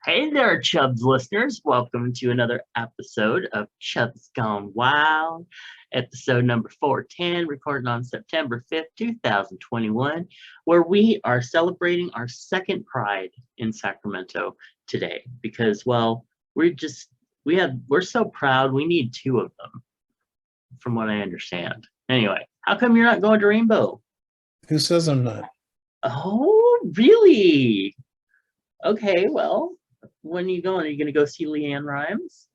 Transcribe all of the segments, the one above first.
Hey there, Chubs listeners. Welcome to another episode of Chubs Gone Wild, episode number 410, recorded on September 5th, 2021, where we are celebrating our second Pride in Sacramento today because, well, we're so proud we need two of them, from what I understand. Anyway, how come you're not going to Rainbow? Who says I'm not? Oh, really? Okay, well, when are you going? Are you going to go see Leanne Rhymes?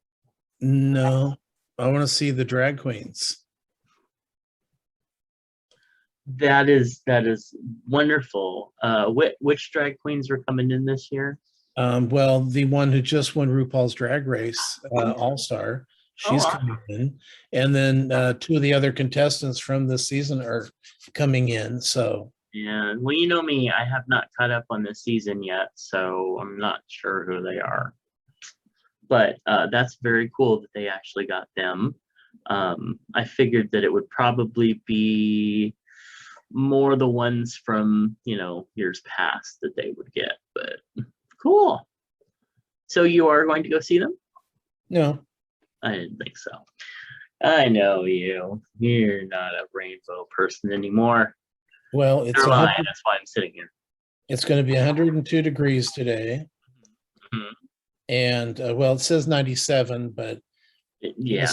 No, I want to see the drag queens. That is wonderful. Which drag queens are coming in this year? Well, the one who just won RuPaul's Drag Race All Star, Oh, she's coming in, and then two of the other contestants from this season are coming in. So, yeah. Well, you know me, I have not caught up on this season yet, so I'm not sure who they are. But that's very cool that they actually got them. I figured that it would probably be more the ones from years past that they would get, but cool. So you are going to go see them? no, I didn't think so. I know you. You're not a rainbow person anymore. well, Never mind. That's why I'm sitting here. it's going to be 102 degrees today, Mhm. and well, it says 97, but Yeah.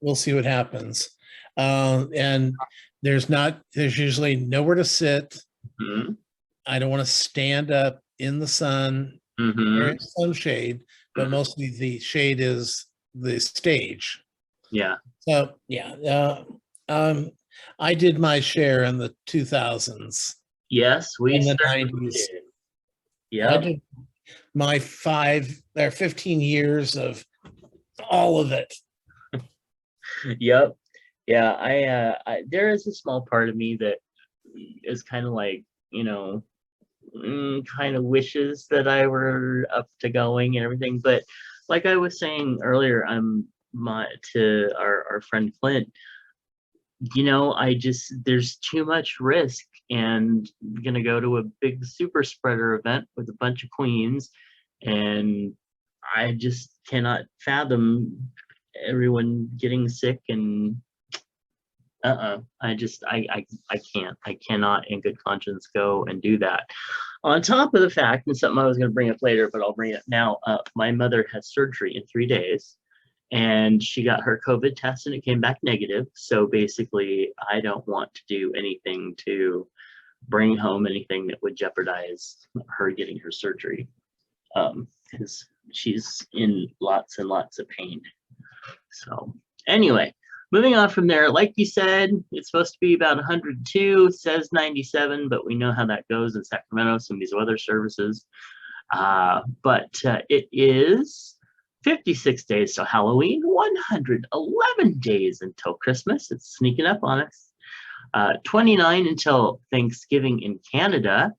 we'll see what happens. And there's usually nowhere to sit. Mhm. I don't want to stand up in the sun. Mhm. There is some shade, but mostly the shade is the stage. Yeah. So yeah, I did my share in the 2000s. Yes, we In the certainly 90s. did. I Yeah. did my 15 years of all of it. Yep. Yeah. There is a small part of me that is kind of like, kind of wishes that I were up to going and everything. But like I was saying earlier, to our friend Clint, I just there's too much risk, and I'm gonna go to a big super spreader event with a bunch of queens, and I just cannot fathom everyone getting sick and I cannot in good conscience go and do that. On top of the fact, and something I was going to bring up later, but I'll bring it now. My mother had surgery in 3 days, and she got her COVID test, and it came back negative. So basically, I don't want to do anything to bring home anything that would jeopardize her getting her surgery, because she's in lots and lots of pain. So anyway, moving on from there, like you said, it's supposed to be about 102, says 97, but we know how that goes in Sacramento, some of these weather services. But it is 56 days till Halloween, 111 days until Christmas. It's sneaking up on us. 29 until Thanksgiving in Canada,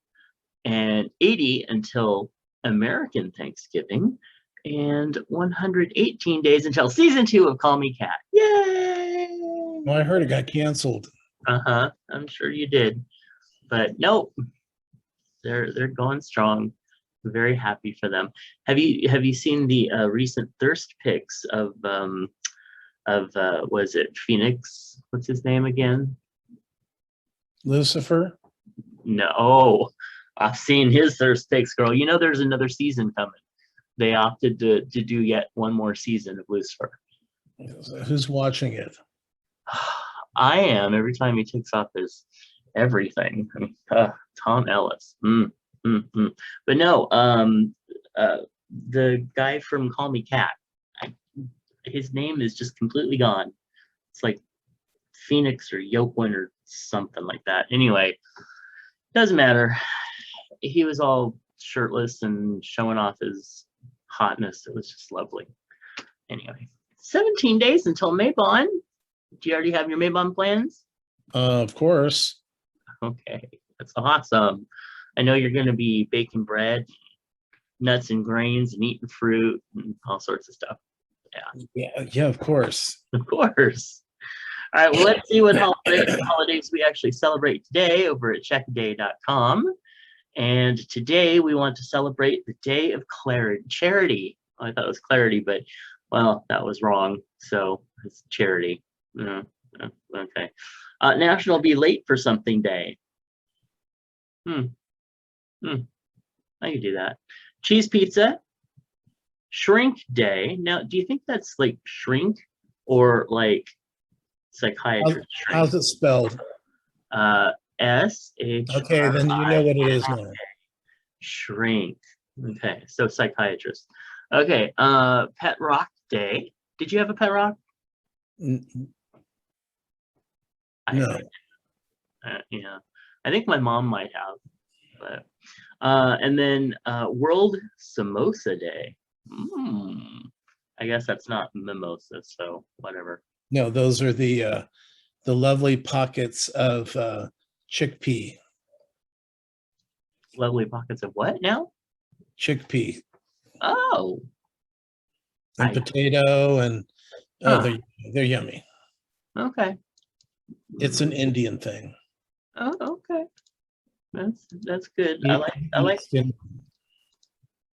and 80 until American Thanksgiving, and 118 days until season 2 of Call Me Cat. Yay! Well, I heard it got canceled. I'm sure you did, but nope, they're going strong. Very happy for them. Have you seen the recent thirst pics of was it Phoenix? What's his name again? Lucifer? No, I've seen his thirst pics, girl. There's another season coming. They opted to do yet one more season of Lucifer. Who's watching it? I am every time he takes off his everything. Tom Ellis. But no, the guy from Call Me Cat, his name is just completely gone. It's like Phoenix or Yoquin or something like that. Anyway, doesn't matter. He was all shirtless and showing off his hotness. It was just lovely. Anyway, 17 days until Maybon. Do you already have your Maybon plans? Of course. Okay, that's awesome. I know you're going to be baking bread, nuts and grains, and eating fruit and all sorts of stuff. Yeah, of course. Of course. All right, well, let's see what holidays we actually celebrate today over at checkaday.com. And today we want to celebrate the Day of Charity. Oh, I thought it was clarity, but well, that was wrong. So it's charity. Okay. National Be Late for Something Day. Hmm. I can do that. Cheese pizza. Shrink Day. Now, do you think that's like shrink or like psychiatrist shrink? How's it spelled? S-H. Okay, then you know what it is now. Shrink. Okay, so psychiatrist. Okay, Pet Rock Day. Did you have a pet rock? No. Yeah, I think my mom might have, but and then World Samosa Day. I guess that's not mimosa, so whatever. No, those are the lovely pockets of chickpea. Lovely pockets of what now? Chickpea. Oh. And potato and they're yummy. Okay. It's an Indian thing. Oh, okay. That's good. I like it.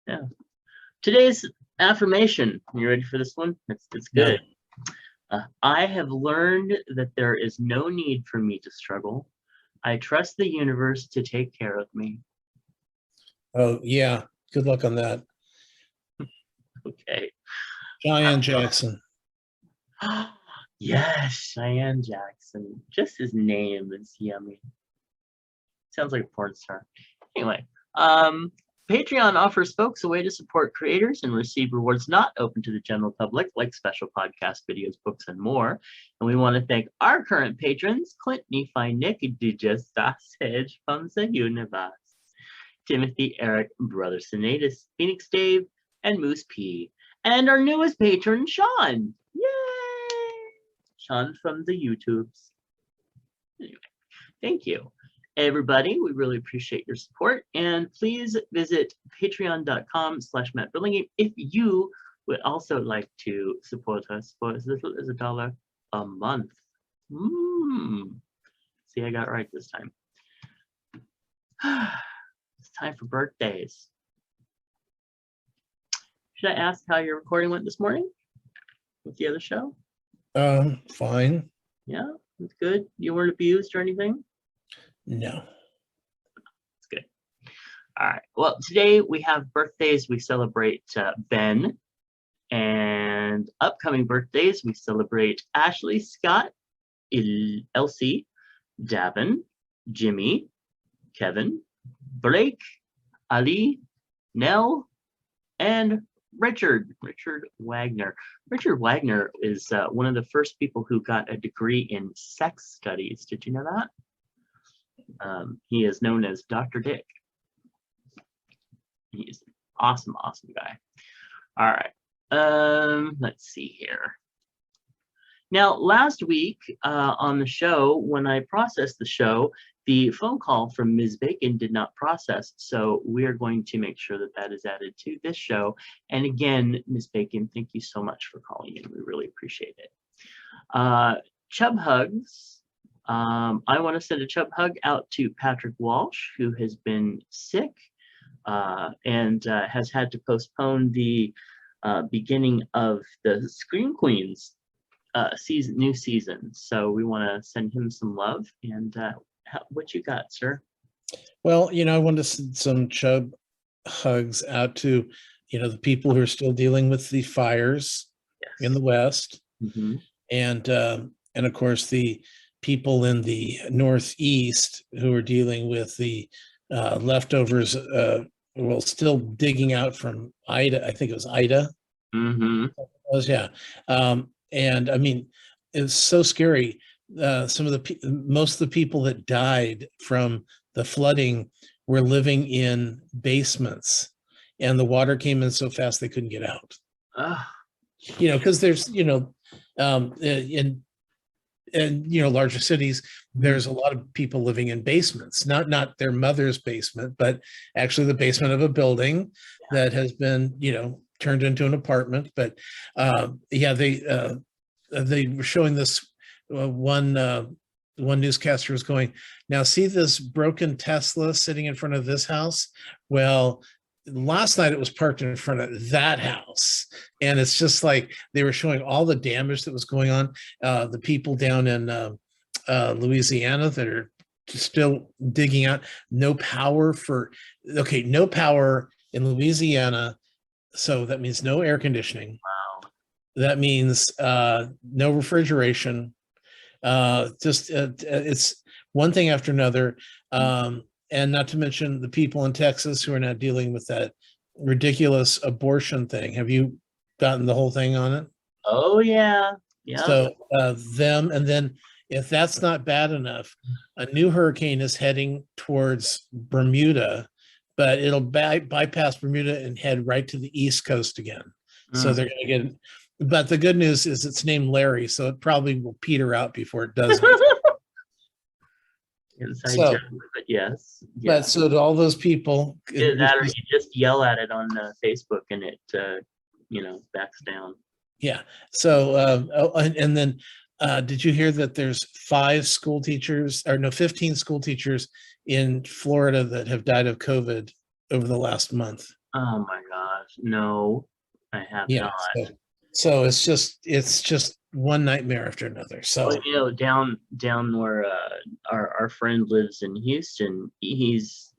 Yeah. Today's affirmation. You ready for this one? It's good. Yeah. I have learned that there is no need for me to struggle. I trust the universe to take care of me. Oh, yeah. Good luck on that. Okay. Cheyenne Jackson. Yes, Cheyenne Jackson. Just his name is yummy. Sounds like a porn star. Anyway, Patreon offers folks a way to support creators and receive rewards not open to the general public, like special podcasts, videos, books, and more. And we want to thank our current patrons, Clint, Nephi, Nick, DJ, Sausage from the Universe, Timothy, Eric, Brother Sinatus, Phoenix Dave, and Moose P. And our newest patron, Sean. Yay! Sean from the YouTubes. Anyway, thank you. Everybody, we really appreciate your support, and please visit patreon.com/MattBurlingame if you would also like to support us for as little as $1 a month. See, I got it right this time. It's time for birthdays. Should I ask how your recording went this morning with the other show? Fine. Yeah, it's good. You weren't abused or anything? No. It's good. All right. Well, today we have birthdays. We celebrate Ben. And upcoming birthdays, we celebrate Ashley, Scott, Elsie, Davin, Jimmy, Kevin, Blake, Ali, Nell, and Richard Wagner. Richard Wagner is one of the first people who got a degree in sex studies. Did you know that? He is known as Dr. Dick. He's an awesome guy. All right. Let's see here. Now, last week on the show, when I processed the show, the phone call from Ms. Bacon did not process. So we are going to make sure that that is added to this show. And again, Ms. Bacon, thank you so much for calling in. We really appreciate it. Chub Hugs. I want to send a Chub Hug out to Patrick Walsh, who has been sick and has had to postpone the beginning of the Scream Queens new season. So we want to send him some love. And what you got, sir? Well, I want to send some Chub Hugs out to, the people who are still dealing with the fires in the West. Mm-hmm. And of course, the people in the Northeast who are dealing with the leftovers, still digging out from Ida. I think it was Ida. Mm-hmm. Yeah. And I mean, it's so scary. Most of the people that died from the flooding were living in basements, and the water came in so fast they couldn't get out. Because there's, in larger cities, there's a lot of people living in basements, not their mother's basement, but actually the basement of a building that has been, turned into an apartment. But they were showing this one one newscaster was going, now see this broken Tesla sitting in front of this house? Well, last night it was parked in front of that house. And it's just like they were showing all the damage that was going on. The people down in Louisiana that are still digging out, no power in Louisiana. So that means no air conditioning. Wow. That means no refrigeration. It's one thing after another. And not to mention the people in Texas who are now dealing with that ridiculous abortion thing. Have you gotten the whole thing on it? Oh yeah. Yeah. So them, and then if that's not bad enough, a new hurricane is heading towards Bermuda, but it'll bypass Bermuda and head right to the East Coast again. So they're going to get, but the good news is it's named Larry, so it probably will peter out before it does. Inside So, joke, but yes. but so to all those people, Either that or you just yell at it on Facebook and it, backs down. yeah. So, and then did you hear that there's 15 school teachers in Florida that have died of COVID over the last month? Oh my gosh, no, I have Yeah. not. So it's just one nightmare after another. So down where our friend lives in Houston, he's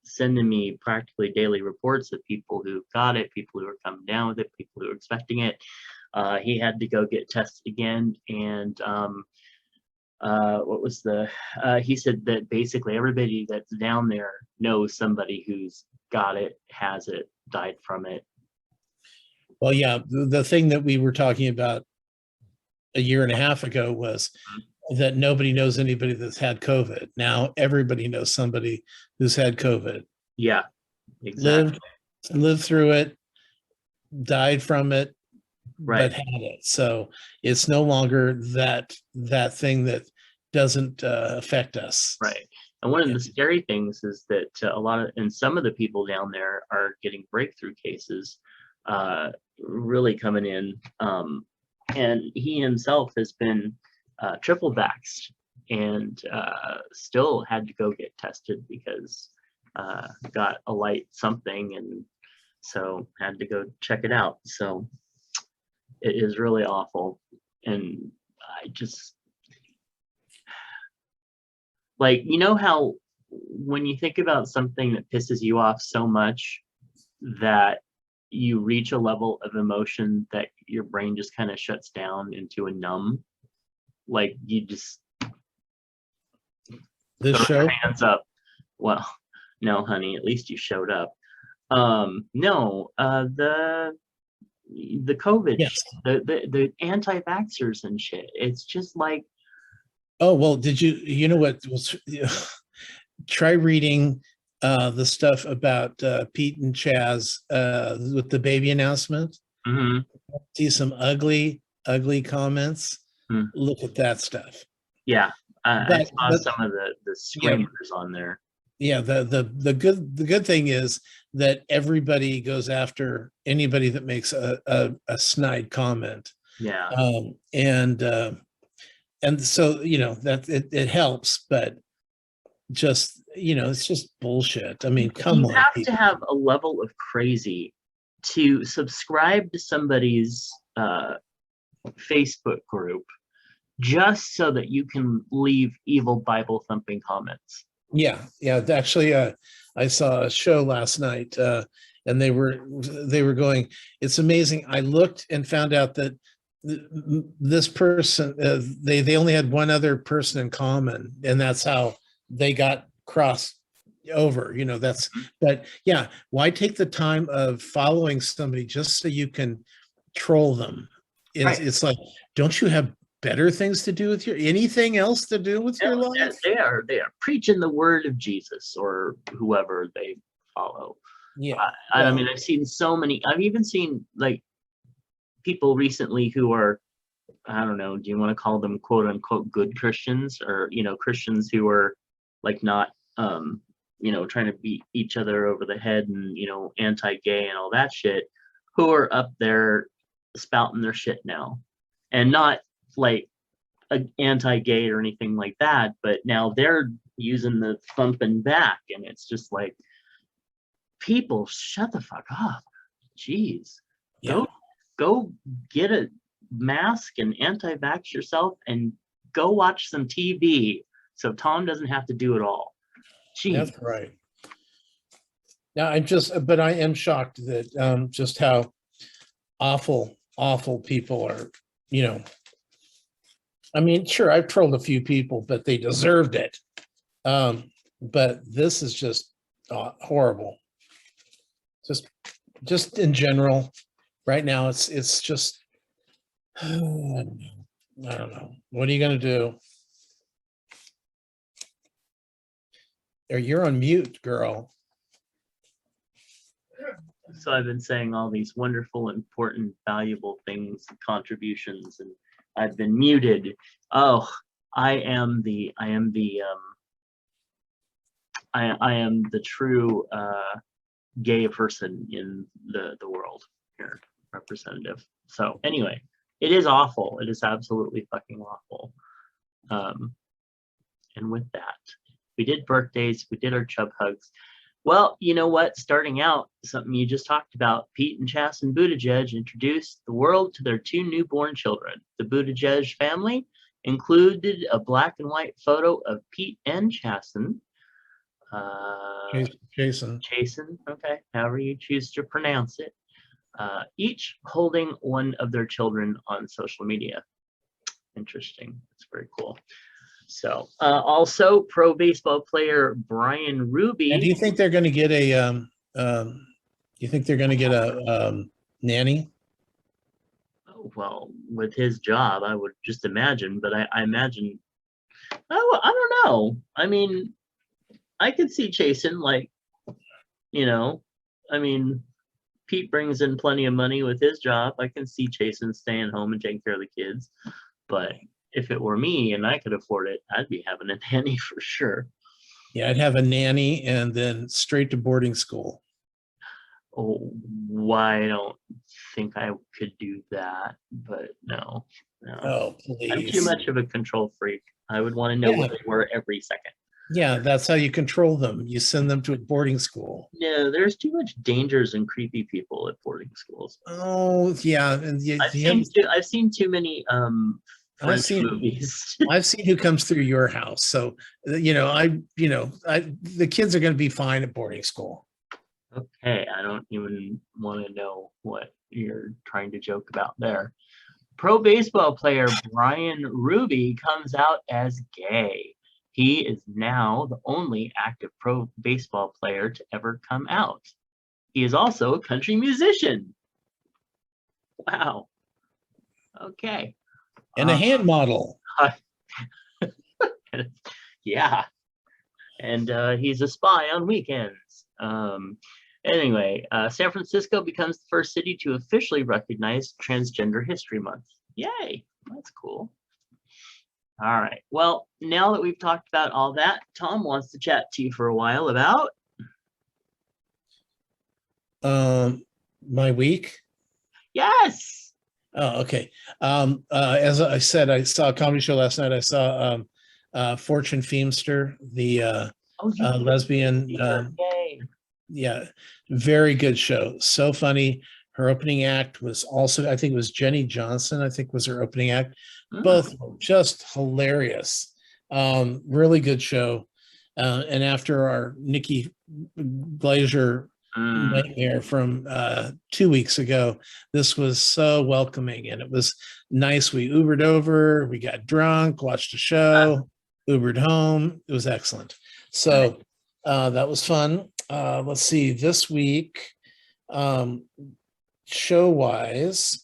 sending me practically daily reports of people who got it, people who are coming down with it, people who are expecting it. He had to go get tested again, and he said that basically everybody that's down there knows somebody who's got it, has it, died from it. Well, yeah, the thing that we were talking about a year and a half ago was that nobody knows anybody that's had COVID. Now everybody knows somebody who's had COVID. Yeah, exactly. Lived through it, died from it, right. But had it. So it's no longer that thing that doesn't affect us. Right. And one of the scary things is that some of the people down there are getting breakthrough cases really coming in. And he himself has been triple vaxxed and still had to go get tested because got a light something, and so had to go check it out. So it is really awful. And I just, like, how when you think about something that pisses you off so much that you reach a level of emotion that your brain just kind of shuts down into a numb, like you just this throw show your hands up. Well, no, honey, at least you showed up. No, the COVID, yes. the anti-vaxxers and shit. It's just like, oh well, you know what was try reading the stuff about Pete and Chaz with the baby announcement. mm-hmm. See some ugly comments. Look at that stuff. Yeah, I saw some of the screamers on there. Yeah, the good thing is that everybody goes after anybody that makes a snide comment. Yeah. And so that it helps, but just it's just bullshit. I mean, come on. You have to have a level of crazy to subscribe to somebody's Facebook group just so that you can leave evil Bible thumping comments. Yeah. Actually, I saw a show last night, and they were going, it's amazing. I looked and found out that this person, they only had one other person in common, and that's how they got crossed over. But yeah, why take the time of following somebody just so you can troll them? It's like, don't you have better things to do with anything else to do with your life? They are preaching the word of Jesus or whoever they follow. Yeah. I mean, I've even seen like people recently who are, I don't know, do you want to call them quote unquote good Christians, or Christians who are like not trying to beat each other over the head and anti-gay and all that shit, who are up there spouting their shit now, and not like anti-gay or anything like that, but now they're using the thumping back, and it's just like, people, shut the fuck up. Jeez. Yeah. Go get a mask and anti-vax yourself and go watch some TV so Tom doesn't have to do it all. Jeez. That's right. Now but I am shocked that just how awful people are, I mean, sure, I've trolled a few people, but they deserved it. But this is just horrible. Just in general, right now, it's just, I don't know. What are you going to do? You're on mute, girl. So I've been saying all these wonderful, important, valuable things, contributions, and I've been muted. Oh, I am the true gay person in the world here, representative. So anyway, it is awful. It is absolutely fucking awful. And with that, we did birthdays, we did our Chub Hugs. Well, you know what? Starting out, something you just talked about, Pete and Chasten Buttigieg introduced the world to their 2 newborn children. The Buttigieg family included a black and white photo of Pete and Chasten. Jason, okay, however you choose to pronounce it. Each holding one of their children on social media. Interesting. It's very cool. So also pro baseball player Brian Ruby. And do you think they're going to get a nanny? Well, with his job, I would just imagine, but I imagine, I don't know. I mean, I could see Chasen, like, I mean, Pete brings in plenty of money with his job. I can see Chasen staying home and taking care of the kids. But if it were me and I could afford it, I'd be having a nanny for sure. Yeah, I'd have a nanny and then straight to boarding school. Oh, why I don't think I could do that, but no. Oh, please. I'm too much of a control freak. I would want to know where they were every second. Yeah, that's how you control them. You send them to a boarding school. No, there's too much dangers and creepy people at boarding schools. Oh, yeah. And I've seen too many French movies. I've seen who comes through your house. So, the kids are going to be fine at boarding school. Okay, I don't even want to know what you're trying to joke about there. Pro baseball player Brian Ruby comes out as gay. He is now the only active pro baseball player to ever come out. He is also a country musician. Wow. Okay. And a hand model. Yeah. And he's a spy on weekends. Anyway, San Francisco becomes the first city to officially recognize Transgender History Month. Yay, that's cool. All right, well, now that we've talked about all that, Tom wants to chat to you for a while about my week. Yes. Oh, okay. As I said, I saw a comedy show last night. I saw Fortune Feimster, the lesbian. Yeah, very good show. So funny. Her opening act was also, I think it was Jenny Johnson, I think was her opening act. Both just hilarious. Really good show. And after our Nikki Glaser nightmare from 2 weeks ago, this was so welcoming and it was nice. We Ubered over, we got drunk, watched a show, Ubered home. It was excellent. So that was fun. Let's see, this week, show wise,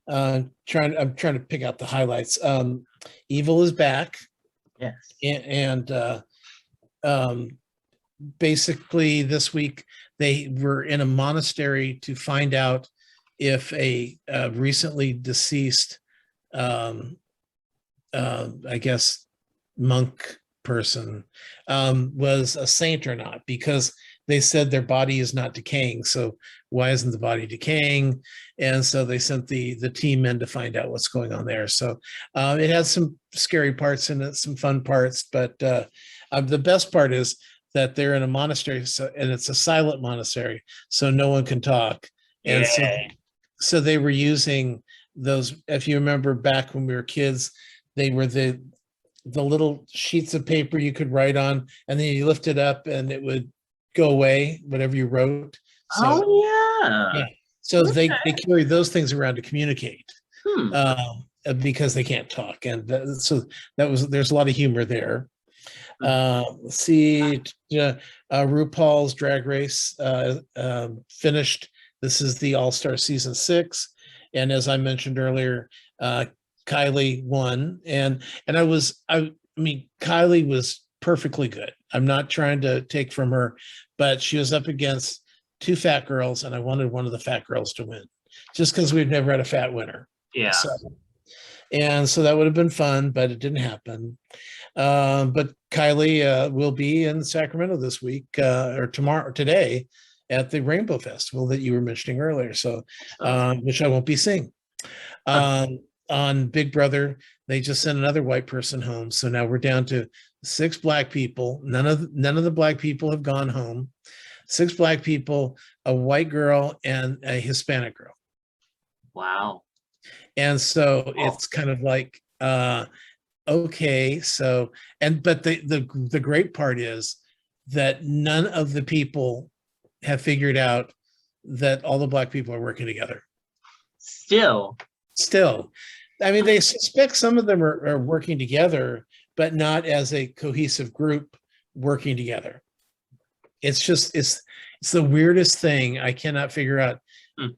I'm trying to pick out the highlights. Evil is back. Yes. And basically this week they were in a monastery to find out if a recently deceased I guess monk person was a saint or not, because they said their body is not decaying. So why isn't the body decaying? And so they sent the team in to find out what's going on there. So it has some scary parts in it, some fun parts, but the best part is that they're in a monastery, and it's a silent monastery, so no one can talk. And so they were using those, if you remember back when we were kids, they were the little sheets of paper you could write on, and then you lift it up and it would go away, whatever you wrote. So Oh, yeah, so yeah. they carry those things around to communicate, Hmm. because they can't talk, and so there's a lot of humor there. Let's see, RuPaul's Drag Race finished. This is the All-Star season 6, and as I mentioned earlier, Kylie won, and I mean, Kylie was perfectly good. I'm not trying to take from her, but she was up against 2 fat girls, and I wanted one of the fat girls to win, just because we've never had a fat winner. Yeah. So that would have been fun, but it didn't happen. But Kylie will be in Sacramento this week, or today, at the Rainbow Festival that you were mentioning earlier. So, which I won't be seeing. On Big Brother, they just sent another white person home. So now we're down to 6 black people. None of the black people have gone home. 6 black people, a white girl, and a Hispanic girl. Wow. And so it's kind of like, okay, so, but the great part is that none of the people have figured out that all the black people are working together. Still, I mean, they suspect some of them are working together, but not as a cohesive group working together. It's just, it's the weirdest thing. I cannot figure out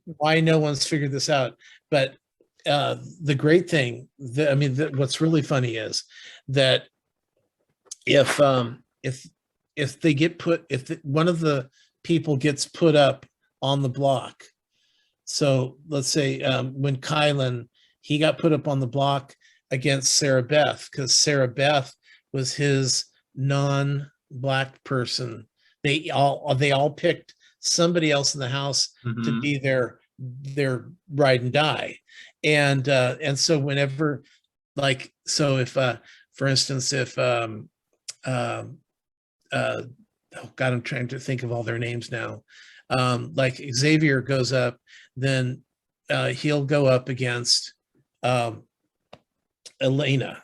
why no one's figured this out. But the great thing, what's really funny is that if they get put, one of the people gets put up on the block. So let's say when Kylan, he got put up on the block against Sarah Beth, because Sarah Beth was his non-black person. They all picked somebody else in the house to be their ride and die. And so whenever, like, so if for instance, if oh God, I'm trying to think of all their names now. Like Xavier goes up, then he'll go up against Elena,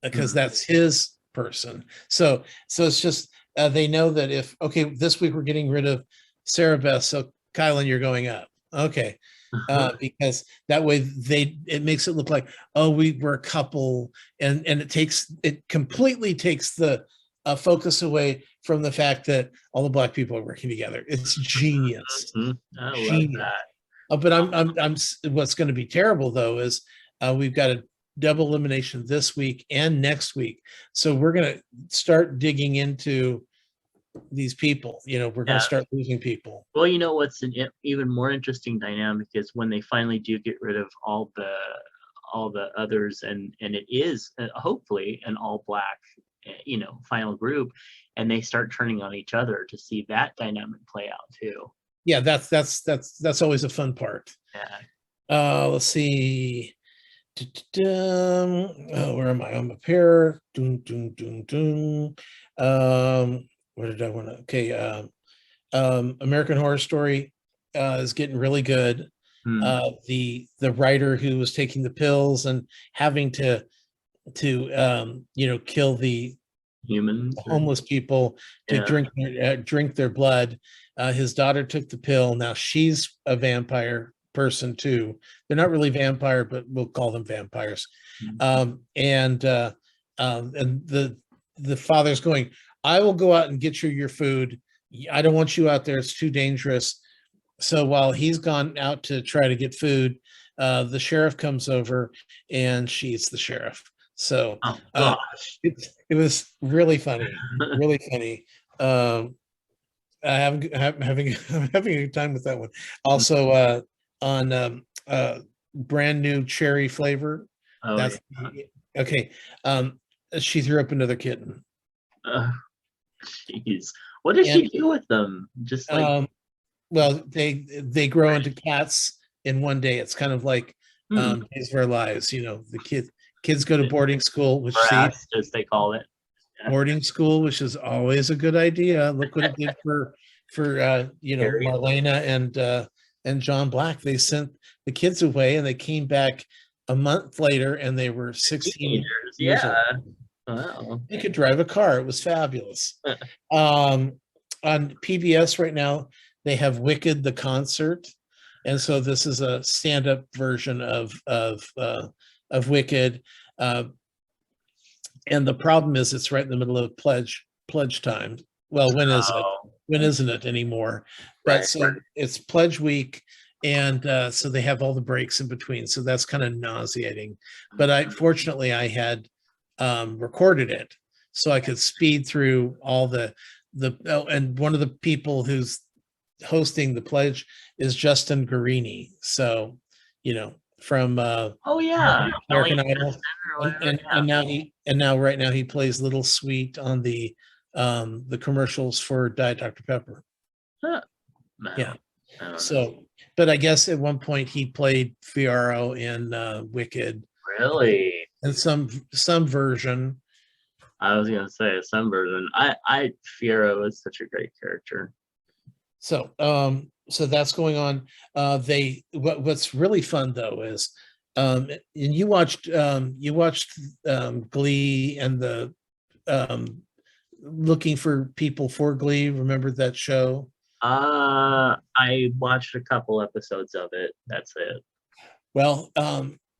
because that's his person. So it's just they know that if, okay, this week we're getting rid of Sarah Beth, so Kylan, you're going up. Okay. Because that way it makes it look like, oh, we're a couple, and it completely takes the focus away from the fact that all the black people are working together. It's genius. I love that. But I'm what's going to be terrible though is we've got a double elimination this week and next week, so we're going to start digging into these people. We're going to start losing people. Well, what's an even more interesting dynamic is when they finally do get rid of all the others, and it is hopefully an all black final group, and they start turning on each other to see that dynamic play out too. Yeah, that's always a fun part. Yeah. Let's see. Oh, where am I? I'm up here. Where did I want to? Okay. American Horror Story is getting really good. The writer who was taking the pills and having to kill the humans, homeless people to drink their blood. His daughter took the pill. Now she's a vampire person too. They're not really vampire, but we'll call them vampires. And the father's going, I will go out and get you your food. I don't want you out there. It's too dangerous. So while he's gone out to try to get food, the sheriff comes over and she eats the sheriff. So it was really funny, really funny. I'm having a good time with that one. Also, on brand new cherry flavor. That's okay. She threw up another kitten. Jeez, what does she do with them? Just like well, they grow into cats in one day. It's kind of like Hmm. Days of Our Lives. The kids go to boarding school, which see Brass, as they call it. Yeah. boarding school, which is always a good idea. Look what it did for Harry. Marlena and John Black. They sent the kids away, and they came back a month later, and they were 16 Teenagers. years old. Yeah. Wow. They could drive a car. It was fabulous. Um, on PBS right now, they have Wicked the concert, and so this is a stand-up version of Wicked. Uh, and the problem is, it's right in the middle of pledge time. Well, when is it? Oh, When isn't it anymore? But right. so it's pledge week, and so they have all the breaks in between. So that's kind of nauseating. But fortunately I had recorded it, so I could speed through all and one of the people who's hosting the pledge is Justin Guarini. So, from Oh yeah. American Ellie Idol, or whatever. Yeah. now right now he plays Little Sweet on the commercials for Diet Dr. Pepper. Huh. No, Yeah. I don't know. So, but I guess at one point he played Fiyero in Wicked, Really? and some version. I was gonna say some version. Fiero is such a great character. So that's going on. What's really fun though is, and you watched Glee and the looking for people for Glee. Remember that show? I watched a couple episodes of it. That's it. Well,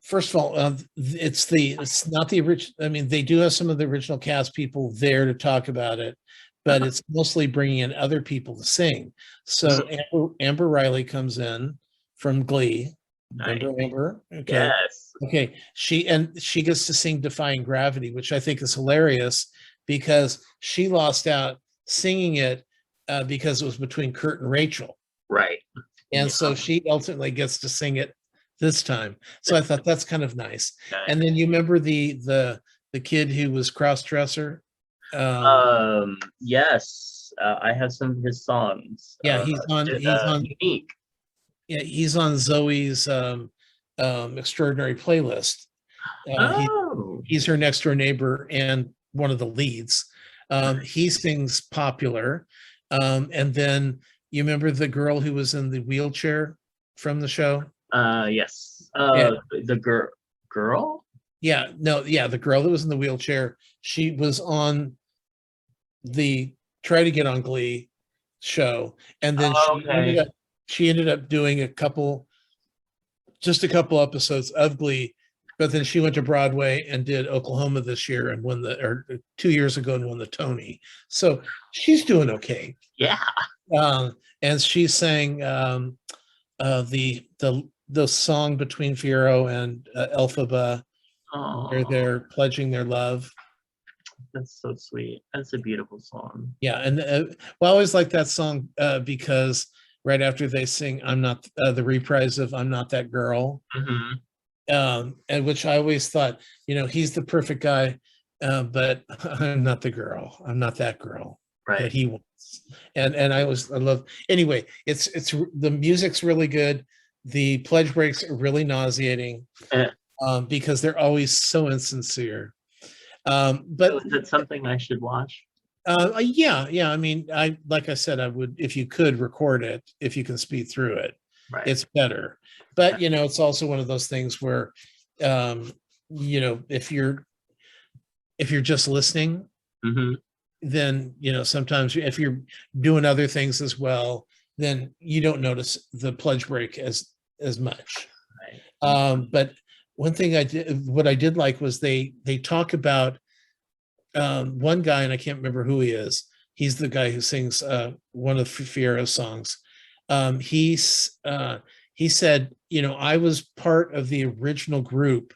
first of all, it's not the original. I mean, they do have some of the original cast people there to talk about it, but it's mostly bringing in other people to sing. So Amber Riley comes in from Glee. Nice. Remember Amber? Okay. Yes. Okay. She gets to sing Defying Gravity, which I think is hilarious because she lost out singing it because it was between Kurt and Rachel. Right. And so she ultimately gets to sing it this time. So I thought that's kind of nice. Okay. And then you remember the kid who was cross-dresser? Yes. I have some of his songs. Yeah, he's on Unique. Yeah, he's on Zoe's extraordinary playlist. He's her next door neighbor and one of the leads. He sings Popular. And then you remember the girl who was in the wheelchair from the show? Yes. Yeah. The girl? Yeah, no, yeah, the girl that was in the wheelchair. She was on the Try to Get on Glee show, and then she ended up doing just a couple episodes of Glee, but then she went to Broadway and did Oklahoma this year and or 2 years ago and won the Tony. So she's doing okay. Yeah. And she sang the song between Fiyero and Elphaba, where they're pledging their love. That's so sweet. That's a beautiful song. Yeah, and I always like that song because right after they sing "I'm Not" the reprise of "I'm Not That Girl," and which I always thought, he's the perfect guy, but I'm not the girl. I'm not that girl that he wants. And I love. Anyway, it's the music's really good. The pledge breaks are really nauseating because they're always so insincere. But so is it something I should watch? Yeah. I mean, like I said, I would, if you could record it, if you can speed through it, it's better. But it's also one of those things where, if you're just listening, then sometimes if you're doing other things as well, then you don't notice the pledge break as much. But one thing what I did like was they talk about one guy, and I can't remember who he is. He's the guy who sings one of Fiyero's songs. He said, I was part of the original group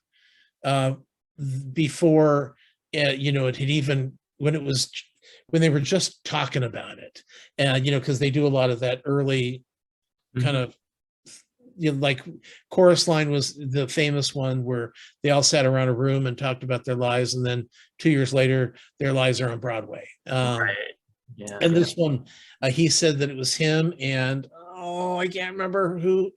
before, it had even, when they were just talking about it. And, because they do a lot of that early kind of, like Chorus Line was the famous one where they all sat around a room and talked about their lives, and then 2 years later their lives are on Broadway. And this one, he said that it was him and oh, I can't remember who.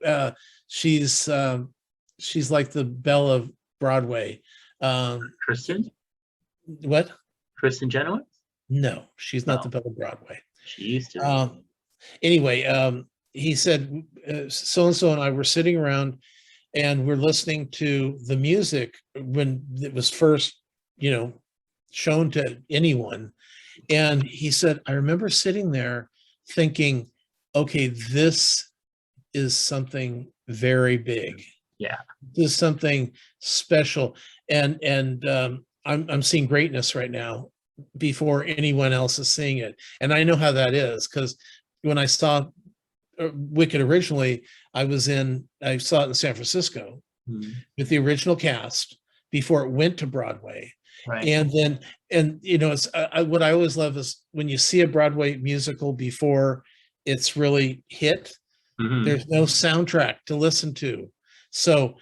She's like the belle of Broadway. Kristen? What? Kristen Chenoweth? No, she's not No. the belle of Broadway. She used to. Anyway, he said so and so and I were sitting around and we're listening to the music when it was first, shown to anyone. And he said, I remember sitting there thinking, okay, this is something very big. Yeah. This is something special. And I'm seeing greatness right now before anyone else is seeing it. And I know how that is, because when I saw Wicked originally, I saw it in San Francisco with the original cast before it went to Broadway. Right. And then, it's what I always love is when you see a Broadway musical before it's really hit, there's no soundtrack to listen to. So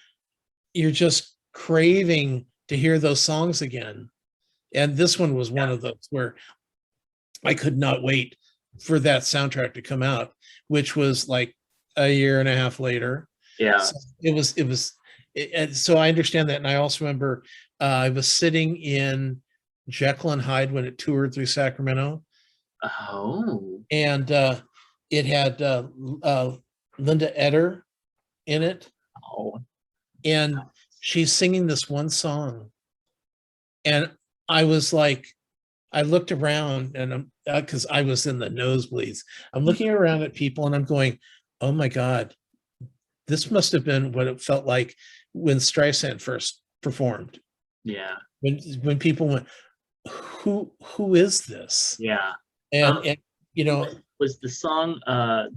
you're just craving to hear those songs again. And this one was one of those where I could not wait for that soundtrack to come out, which was like a year and a half later. Yeah. So so I understand that. And I also remember I was sitting in Jekyll and Hyde when it toured through Sacramento. Oh. And it had Linda Eder in it. Oh. And she's singing this one song. And I was like, I looked around and because I was in the nosebleeds. I'm looking around at people and I'm going, oh my God, this must have been what it felt like when Streisand first performed. Yeah. When people went, who is this? Yeah. And was the song A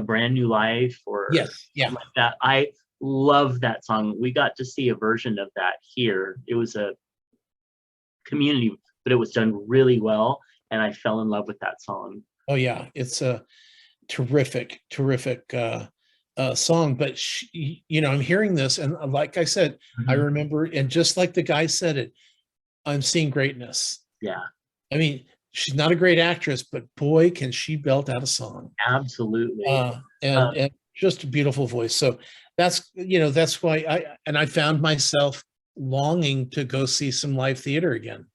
Brand New Life or yes, yeah, like that? I love that song. We got to see a version of that here. It was a community, but it was done really well, and I fell in love with that song. Oh yeah, it's a terrific song. But I'm hearing this, and like I said, I remember, and just like the guy said it, I'm seeing greatness. Yeah. I mean, she's not a great actress, but boy, can she belt out a song. Absolutely. And just a beautiful voice. So that's why I found myself longing to go see some live theater again.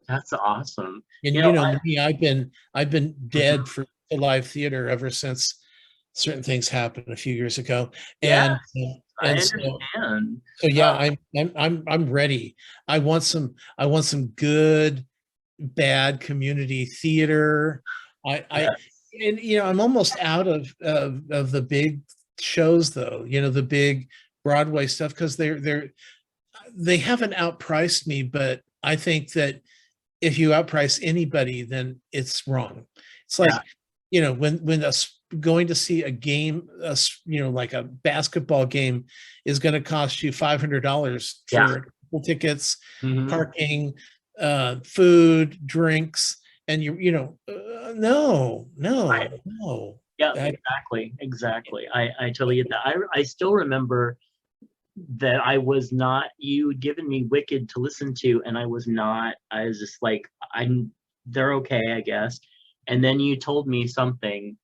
That's awesome. And me, I've been dead for the live theater ever since certain things happened a few years ago. Yeah, I and understand. so yeah, I'm ready. I want some good bad community theater. I'm almost out of the big shows though, the big Broadway stuff, because they haven't outpriced me, but I think that if you outprice anybody, then it's wrong. It's like, when going to see a game, like a basketball game is going to cost you $500 for tickets, parking, food, drinks, and no. Yeah, exactly. I totally get that. I still remember that you had given me Wicked to listen to, and I was just like, they're okay, I guess. And then you told me something.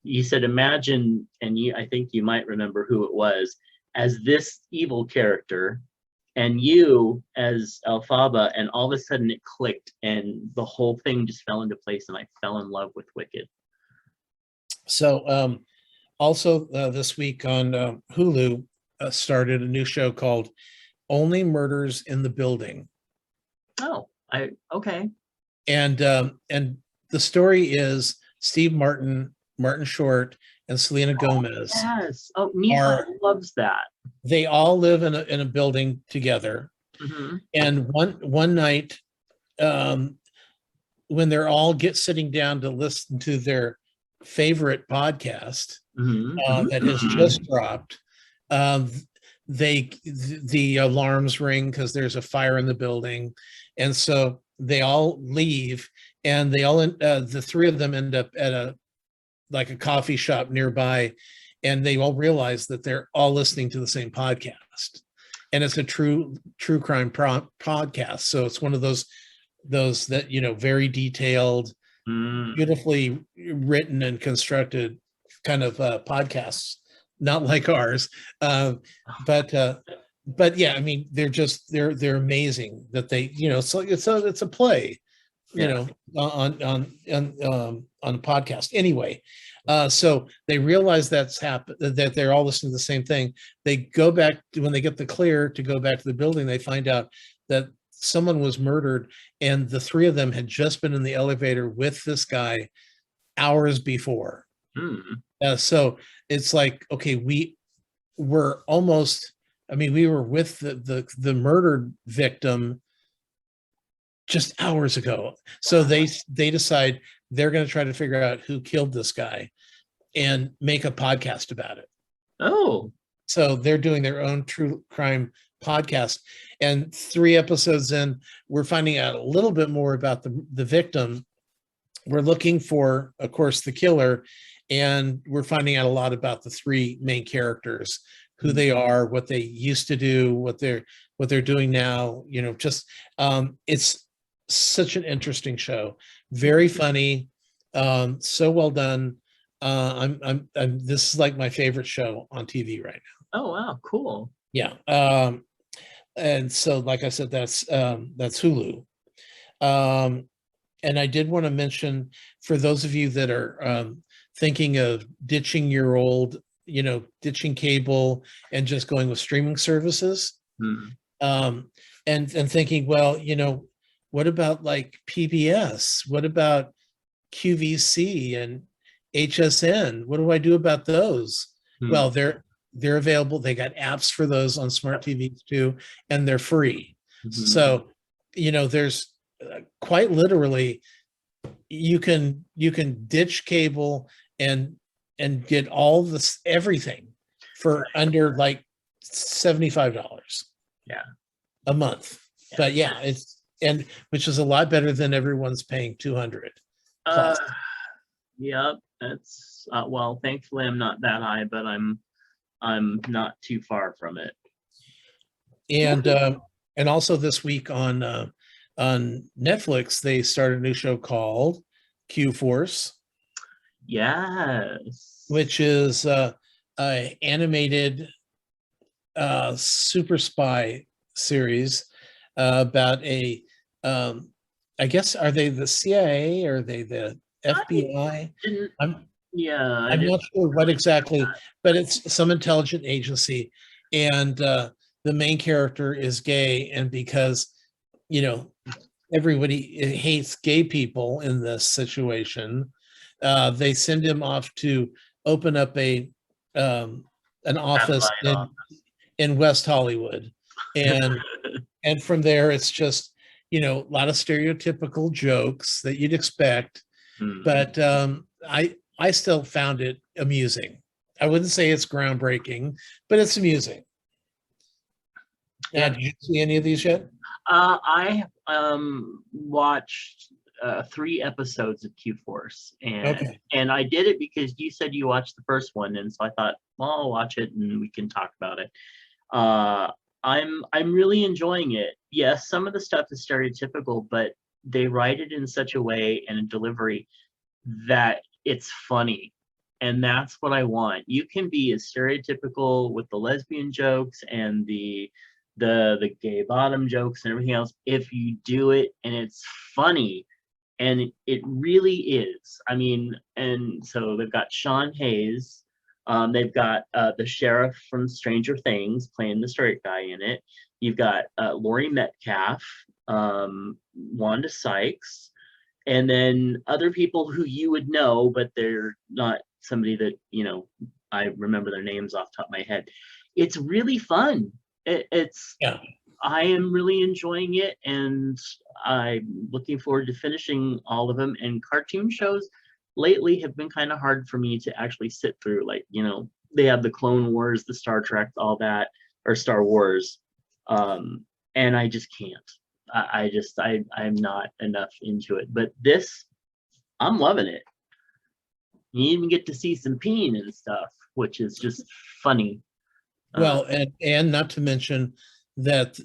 You said, imagine, and I think you might remember who it was, as this evil character, and you as Elphaba, and all of a sudden it clicked, and the whole thing just fell into place, and I fell in love with Wicked. So, also this week on Hulu started a new show called Only Murders in the Building. Oh, okay. And the story is Steve Martin Short, and Selena Gomez. Yes. Oh, Misa loves that. They all live in a building together. And one night, when they're all sitting down to listen to their favorite podcast that has just dropped, the alarms ring because there's a fire in the building, and so they all leave, and they all the three of them end up at a coffee shop nearby, and they all realize that they're all listening to the same podcast, and it's a true crime podcast. So it's one of those that very detailed, beautifully written and constructed kind of podcasts, not like ours. But yeah, I mean, they're amazing that they, so it's a play, Yeah. on a podcast anyway. So they realize that's happened, that they're all listening to the same thing. They go back when they get the clear to go back to the building. They find out that someone was murdered, and the three of them had just been in the elevator with this guy hours before. Hmm. So it's like, okay, we were almost. I mean, we were with the murdered victim just hours ago. So they decide they're going to try to figure out who killed this guy and make a podcast about it. Oh. So they're doing their own true crime podcast. And 3 episodes in, we're finding out a little bit more about the victim. We're looking for, of course, the killer, and we're finding out a lot about the 3 main characters, who they are, what they used to do, what they're doing now. Just it's such an interesting show, very funny, so well done. I'm this is like my favorite show on TV right now. Oh, wow, cool. Yeah. And so, like I said, that's Hulu. And I did want to mention, for those of you that are thinking of ditching your old, ditching cable and just going with streaming services, and thinking, well, what about like PBS? What about QVC and HSN? What do I do about those? Well, they're available. They got apps for those on smart TVs too, and they're free. So, there's quite literally, you can ditch cable and get all this, everything, for under like $75 a month. Yeah. But yeah, it's, and which is a lot better than everyone's paying 200 plus. Yep, that's well, thankfully I'm not that high, but I'm not too far from it. And also this week on Netflix, they started a new show called Q Force. Yes. Which is a animated super spy series about a I guess, are they the CIA or are they the FBI? I'm not sure what exactly, but it's some intelligent agency, and the main character is gay, and because everybody hates gay people in this situation, they send him off to open up an office in West Hollywood, and from there it's just a lot of stereotypical jokes that you'd expect, but I still found it amusing. I wouldn't say it's groundbreaking, but it's amusing. Did you see any of these yet? I watched 3 episodes of Q Force, and I did it because you said you watched the first one, and so I thought, well, I'll watch it and we can talk about it. I'm really enjoying it. Yes, some of the stuff is stereotypical, but they write it in such a way and a delivery that it's funny, and that's what I want. You can be as stereotypical with the lesbian jokes and the gay bottom jokes and everything else if you do it and it's funny, and it really is. I mean, and so they've got Sean Hayes, they've got the sheriff from Stranger Things playing the straight guy in it. You've got Laurie Metcalf, Wanda Sykes, and then other people who you would know, but they're not somebody that I remember their names off the top of my head. It's really fun. I am really enjoying it, and I'm looking forward to finishing all of them. And cartoon shows lately have been kind of hard for me to actually sit through. Like, they have the Clone Wars, the Star Trek, all that, or Star Wars, and I just can't. I'm not enough into it. But this, I'm loving it. You even get to see some peeing and stuff, which is just funny. Well, and not to mention that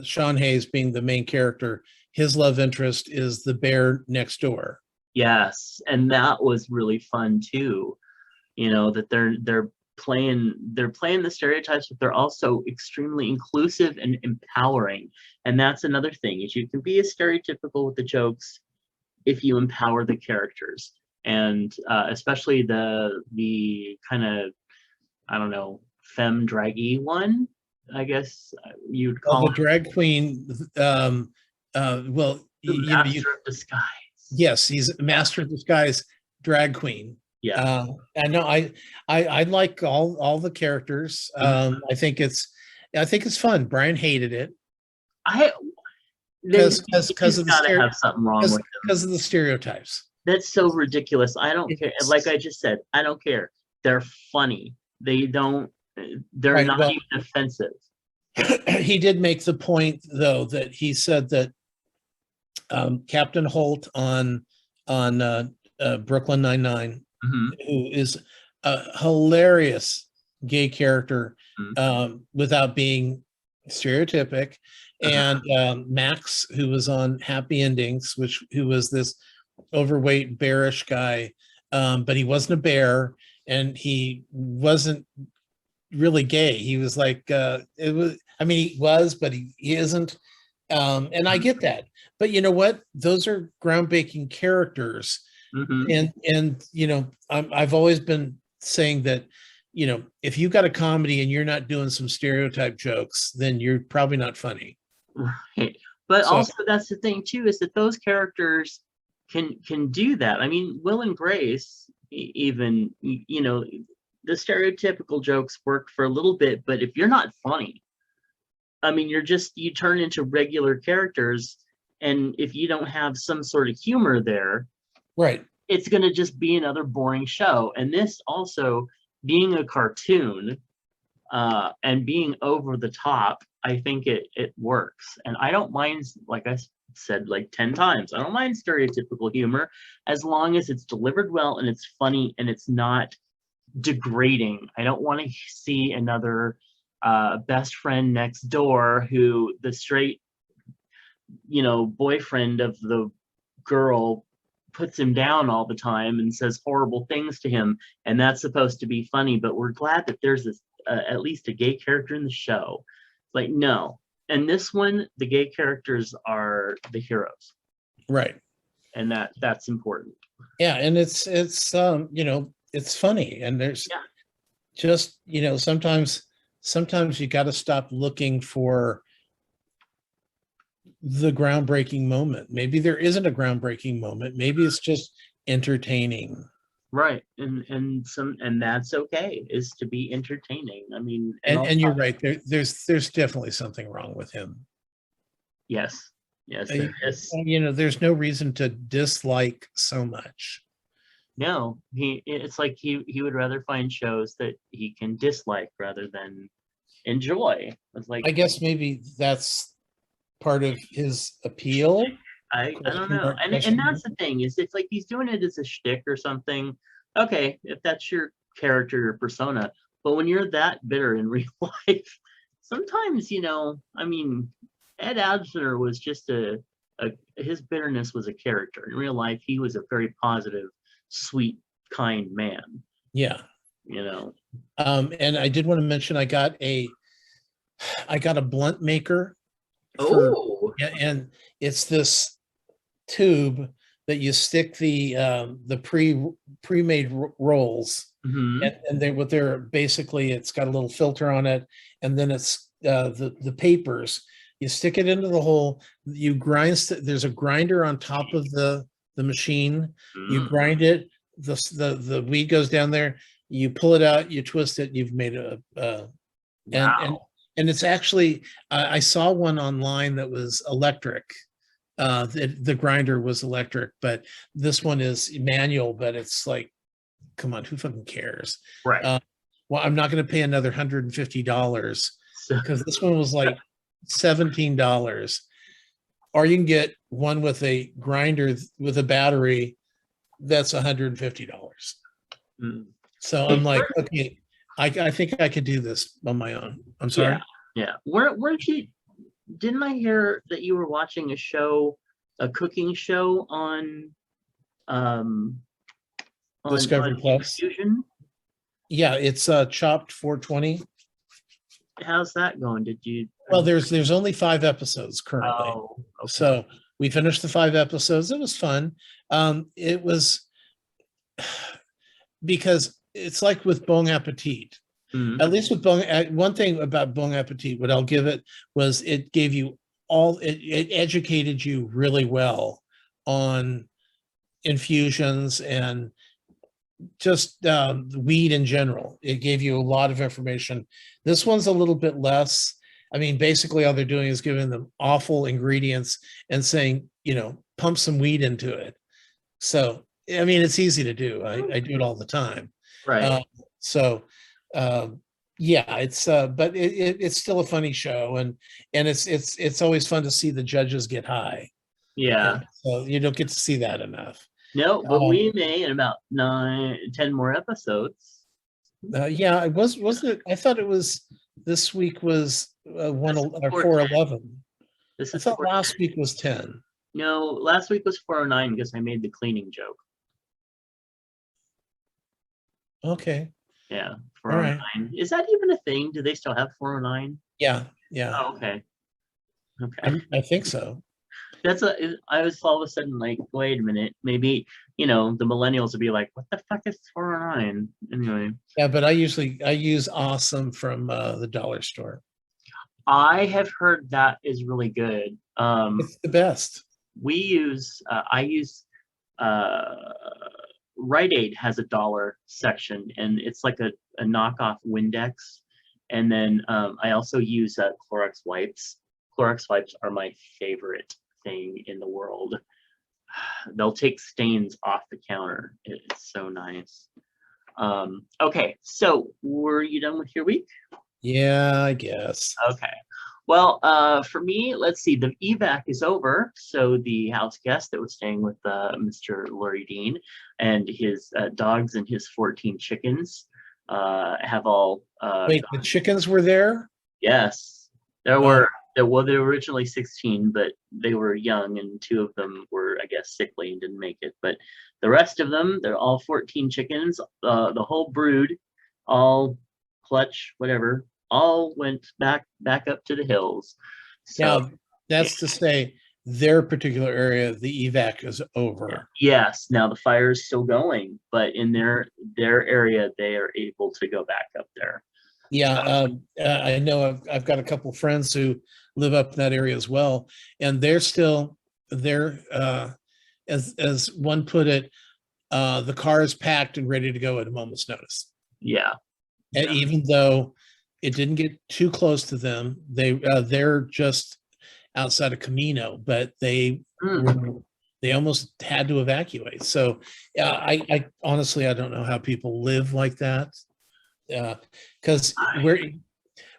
Sean Hayes, being the main character, his love interest is the bear next door. Yes, and that was really fun too. that they're playing the stereotypes, but they're also extremely inclusive and empowering. And that's another thing, is you can be as stereotypical with the jokes if you empower the characters. And especially the kind of, I don't know, femme draggy one, I guess you'd call the drag queen. Well, the master of disguise. Yes, he's a master of disguise drag queen. Yeah. I know. I like all the characters. I think it's fun. Brian hated it because of the have something wrong with him. Because of the stereotypes. That's so ridiculous. I don't care. Like I just said, I don't care. They're funny. They're right, not even offensive. He did make the point, though, that he said that Captain Holt on Brooklyn Nine-Nine, who is a hilarious gay character without being stereotypic, and Max, who was on Happy Endings, who was this overweight bearish guy, but he wasn't a bear, and he wasn't really gay. He was like he was, but he isn't. And I get that, but you know what? Those are groundbreaking characters, and I've always been saying that, if you got a comedy and you're not doing some stereotype jokes, then you're probably not funny. Right, but also that's the thing too, is that those characters can do that. I mean, Will and Grace, even, the stereotypical jokes work for a little bit, but if you're not funny, I mean, you turn into regular characters, and if you don't have some sort of humor there, right, it's going to just be another boring show. And this also being a cartoon and being over the top, I think it works. And I don't mind, like I said like 10 times, I don't mind stereotypical humor as long as it's delivered well and it's funny and it's not degrading. I don't want to see another best friend next door who the straight boyfriend of the girl puts him down all the time and says horrible things to him, and that's supposed to be funny, but we're glad that there's this at least a gay character in the show. Like, no. And this one, the gay characters are the heroes, right? And that's important. Yeah, and it's it's funny, and there's just sometimes you got to stop looking for the groundbreaking moment. Maybe there isn't a groundbreaking moment. Maybe it's just entertaining. Right, and that's okay, is to be entertaining. I mean, and you're right. There's definitely something wrong with him. Yes, there is. There's no reason to dislike so much. No, it's like he would rather find shows that he can dislike rather than enjoy. It's like, I guess maybe that's part of his appeal. I don't know. And that's the thing, is it's like he's doing it as a shtick or something. Okay, if that's your character, your persona. But when you're that bitter in real life, sometimes, I mean, Ed Asner was just his bitterness was a character. In real life, he was a very positive, sweet, kind man. Yeah. And I did want to mention I got a blunt maker. And it's this tube that you stick the pre-made rolls, and they're basically, it's got a little filter on it, and then it's the papers. You stick it into the hole. You grind. There's a grinder on top of the machine. You grind it. The weed goes down there. You pull it out. You twist it. You've made and it's actually, I saw one online that was electric. The grinder was electric, but this one is manual. But it's like, come on, who fucking cares? Right. Well, I'm not going to pay another $150 because this one was like $17. Or you can get one with a grinder with a battery that's $150. So I'm like, okay, I think I could do this on my own. I'm sorry. Yeah. Weren't you? Didn't I hear that you were watching a cooking show on Discovery Plus? Fusion? Yeah, it's chopped 420. How's that going? Did you? Well, there's only 5 episodes currently. Oh, okay. So we finished the 5 episodes. It was fun. It was because it's like with Bon Appetit. Mhm. At least with one thing about Bon Appetit, what I'll give it was it gave you it educated you really well on infusions and just weed in general. It gave you a lot of information. This one's a little bit less. I mean, basically, all they're doing is giving them awful ingredients and saying, pump some weed into it. So, I mean, it's easy to do. I do it all the time. Right. Uh, so, um, yeah, but it's still a funny show, and it's always fun to see the judges get high. Yeah. And so you don't get to see that enough. No, but Um, we may in about 10 more episodes. yeah, it wasn't it? I thought it was this week was one This is or 410. 411. This I is thought last 410. week was 10. No, last week was 409 because I made the cleaning joke. Okay, Yeah, all right. 409. Is that even a thing? Do they still have 409? Yeah, yeah. Oh, okay. Okay. I think so. I was all of a sudden like, wait a minute, maybe, the millennials would be like, what the fuck is 409? Anyway, Yeah, but I use Awesome from the dollar store. I have heard that is really good. It's the best. I use, uh, Rite Aid has a dollar section and it's like a knockoff Windex. And then I also use Clorox wipes. Clorox wipes are my favorite thing in the world. They'll take stains off the counter. It's so nice. Okay, so were you done with your week? Yeah, I guess. Okay. Well, for me, let's see. The evac is over, so the house guest that was staying with Mr. Lurie Dean and his dogs and his 14 chickens have all Wait, the chickens were there? yes. There Oh, were they were originally 16, but they were young, and two of them were, I guess, sickly and didn't make it. But the rest of them, they're all 14 chickens. The whole brood, all clutch, whatever, all went back up to the hills. So now that's to say their particular area, the evac is over. yes, now the fire is still going, but in their area, they are able to go back up there. Yeah, I know I've got a couple friends who live up in that area as well, and they're as one put it, the car is packed and ready to go at a moment's notice. Yeah, And yeah. even though it didn't get too close to them, they're just outside of Camino, but Mm. they almost had to evacuate. So I honestly I don't know how people live like that. Because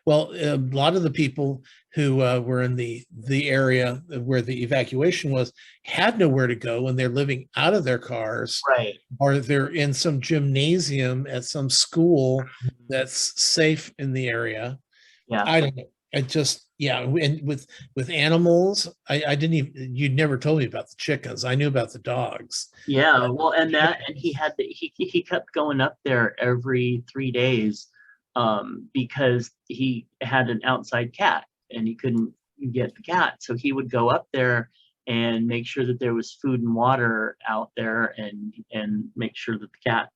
well, a lot of the people who were in the area where the evacuation was had nowhere to go, and they're living out of their cars, Right. or they're in some gymnasium at some school that's safe in the area. Yeah. I don't know. I just yeah, and with animals, I didn't even you'd never told me about the chickens. I knew about the dogs. Yeah, well, and he kept going up there every 3 days, because he had an outside cat and he couldn't get the cat, so he would go up there and make sure that there was food and water out there, and make sure that the cat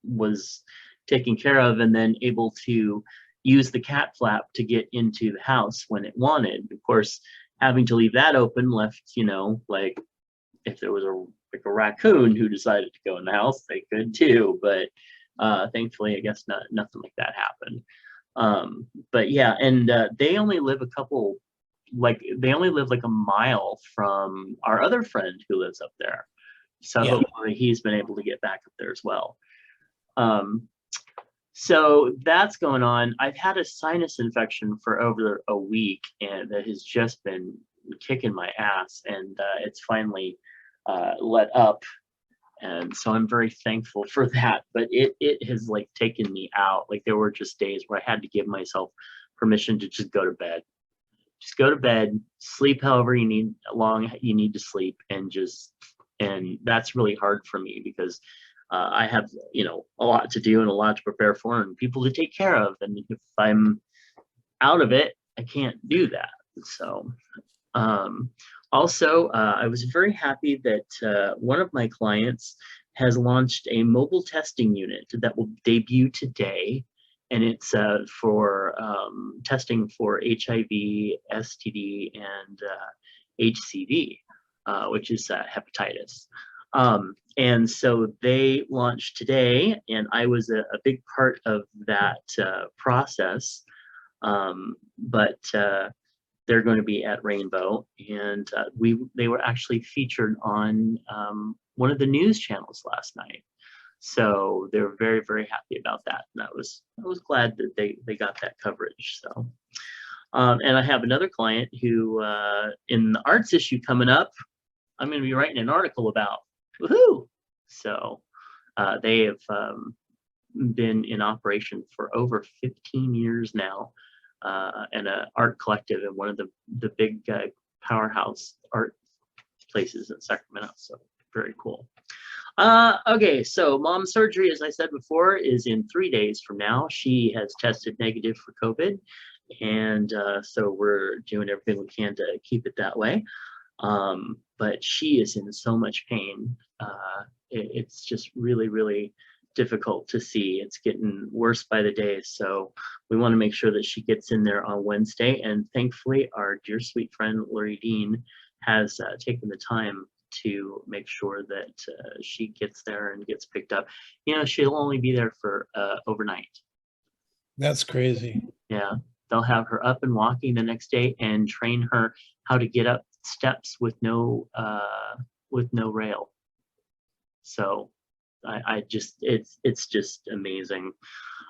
was taken care of, and then able to use the cat flap to get into the house when it wanted. Of course, having to leave that open left, like if there was a raccoon who decided to go in the house, they could too. But thankfully, I guess nothing like that happened. But yeah, and they only live like a mile from our other friend who lives up there. So Yeah. hopefully he's been able to get back up there as well. Um, so that's going on. I've had a sinus infection for over a week, and that has just been kicking my ass, and it's finally let up, and so I'm very thankful for that. But it has like taken me out. Like there were just days where I had to give myself permission to just go to bed. Just go to bed, sleep however long you need to sleep, and that's really hard for me because I have, a lot to do and a lot to prepare for and people to take care of. And if I'm out of it, I can't do that. So, also, I was very happy that one of my clients has launched a mobile testing unit that will debut today. And it's for testing for HIV, STD, and HCV, which is hepatitis. And so they launched today, and I was a big part of that process. But they're going to be at Rainbow, and they were actually featured on one of the news channels last night. So they were very, very happy about that. And I was glad that they got that coverage. So, and I have another client who, in the arts issue coming up, I'm going to be writing an article about. Woohoo! So they have been in operation for over 15 years now, and an art collective in one of the big powerhouse art places in Sacramento. So very cool. Okay, so mom's surgery, as I said before, is in 3 days from now. She has tested negative for COVID, and so we're doing everything we can to keep it that way. But she is in so much pain. It's just really, really difficult to see. It's getting worse by the day. So we want to make sure that she gets in there on Wednesday. And thankfully, our dear sweet friend, Lori Dean, has taken the time to make sure that she gets there and gets picked up. She'll only be there for overnight. That's crazy. Yeah, they'll have her up and walking the next day and train her how to get up steps with no rail. So I just it's just amazing.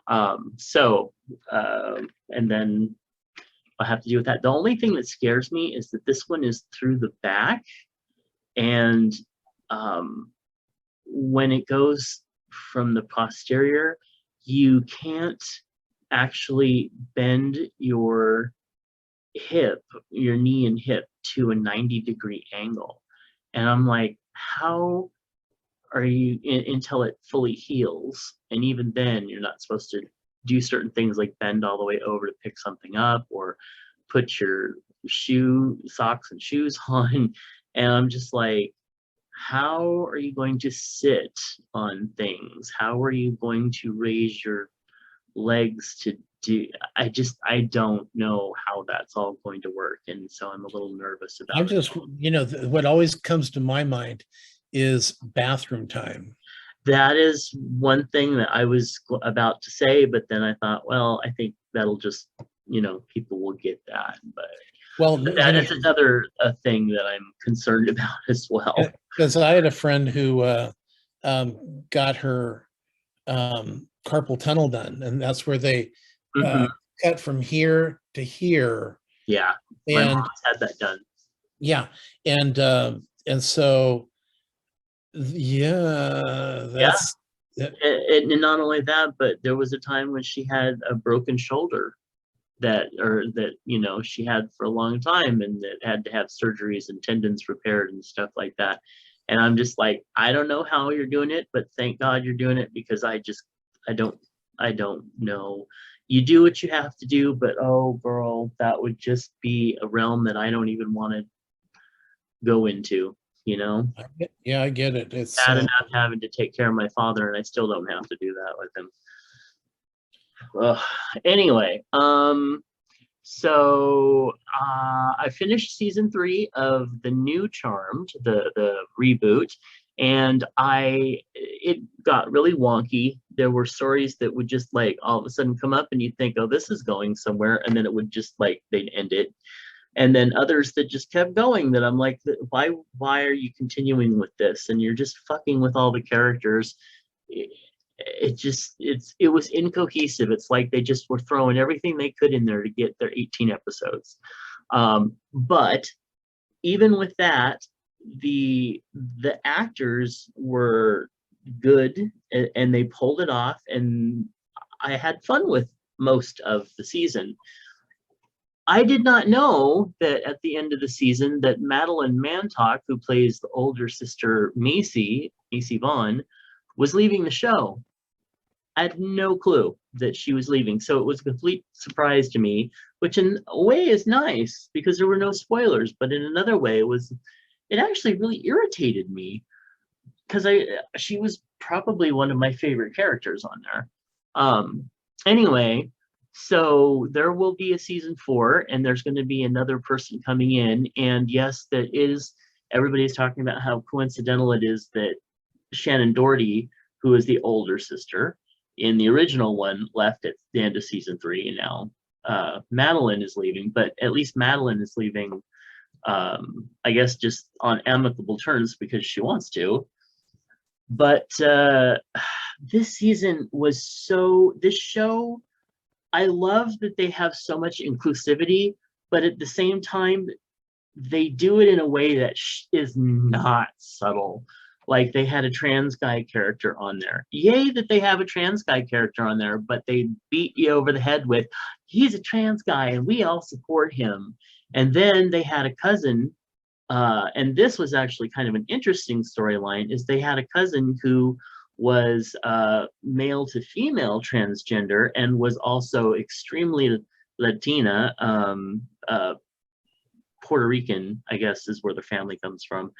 And then I'll have to deal with that. The only thing that scares me is that this one is through the back, and when it goes from the posterior, you can't actually bend your knee and hip to a 90-degree angle. And I'm like, how are you until it fully heals? And even then, you're not supposed to do certain things like bend all the way over to pick something up or put your socks and shoes on. And I'm just like, how are you going to sit on things? How are you going to raise your legs to do? I don't know how that's all going to work. And so I'm a little nervous about I'm just, what always comes to my mind is bathroom time. That is one thing that I was about to say, but then I thought, well, I think that'll just, people will get that. But that is another thing that I'm concerned about as well. Because I had a friend who got her carpal tunnel done, and that's where they cut from here to here. Yeah, my mom's had that done. Yeah, and so that's. And not only that, but there was a time when she had a broken shoulder that she had for a long time, and that had to have surgeries and tendons repaired and stuff like that. And I'm just like, I don't know how you're doing it, but thank God you're doing it, because I don't know. You do what you have to do, but oh girl, that would just be a realm that I don't even want to go into. Yeah, I get it. It's bad enough having to take care of my father, and I still don't have to do that with him. Anyway, so I finished season 3 of the new Charmed, the reboot, and it got really wonky. There were stories that would just like all of a sudden come up, and you'd think, oh, this is going somewhere, and then it would just like they'd end it. And then others that just kept going, that I'm like, why are you continuing with this? And you're just fucking with all the characters. It was incohesive. It's like they just were throwing everything they could in there to get their 18 episodes. But even with that, the actors were good, and they pulled it off, and I had fun with most of the season. I did not know that at the end of the season that Madeline Mantock, who plays the older sister Macy Vaughn, was leaving the show. I had no clue that she was leaving. So it was a complete surprise to me, which in a way is nice because there were no spoilers, but in another way it actually really irritated me because she was probably one of my favorite characters on there. Anyway, so there will be a season 4 and there's going to be another person coming in. And yes, that is, everybody's talking about how coincidental it is that Shannon Doherty, who is the older sister in the original one, left at the end of season 3, and now Madeline is leaving, but at least Madeline is leaving, I guess, just on amicable terms because she wants to. But this season was this show, I love that they have so much inclusivity, but at the same time, they do it in a way that is not subtle. Like they had a trans guy character on there. Yay that they have a trans guy character on there, but they beat you over the head with, he's a trans guy and we all support him. And then they had a cousin, and this was actually kind of an interesting storyline, is they had a cousin who was male to female transgender and was also extremely Latina, Puerto Rican, I guess is where the family comes from.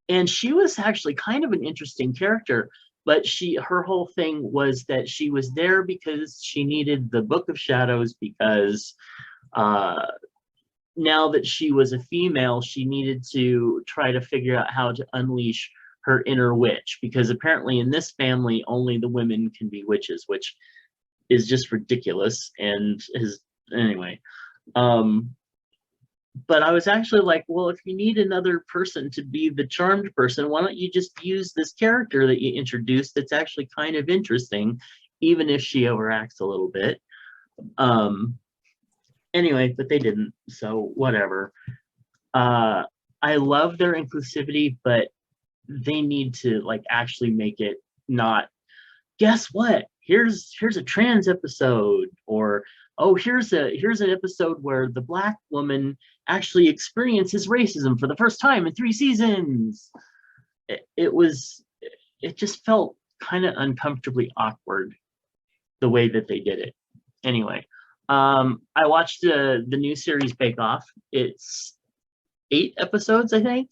And she was actually kind of an interesting character, but her whole thing was that she was there because she needed the Book of Shadows because now that she was a female, she needed to try to figure out how to unleash her inner witch, because apparently in this family, only the women can be witches, which is just ridiculous. And anyway, but I was actually like, well, if you need another person to be the charmed person, why don't you just use this character that you introduced that's actually kind of interesting, even if she overacts a little bit. Anyway, but they didn't, so whatever. I love their inclusivity, but they need to like actually make it not, guess what? Here's a trans episode, or oh, here's an episode where the Black woman actually experiences racism for the first time in 3 seasons. It just felt kind of uncomfortably awkward the way that they did it. Anyway, I watched the new series Bake Off. It's 8 episodes, I think.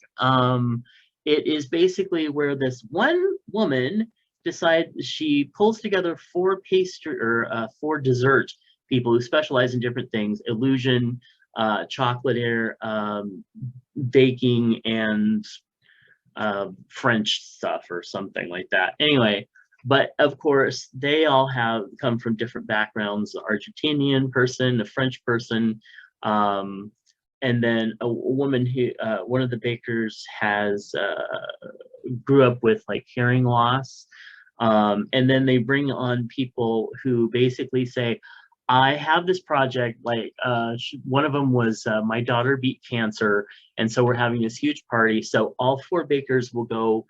It is basically where this one woman she pulls together 4 pastry or 4 dessert people who specialize in different things: illusion, chocolate, baking, and French stuff or something like that. Anyway, but of course they all come from different backgrounds: the Argentinian person, the French person, and then a woman who one of the bakers grew up with like hearing loss. And then they bring on people who basically say, I have this project, like one of them was my daughter beat cancer, and so we're having this huge party. So all 4 bakers will go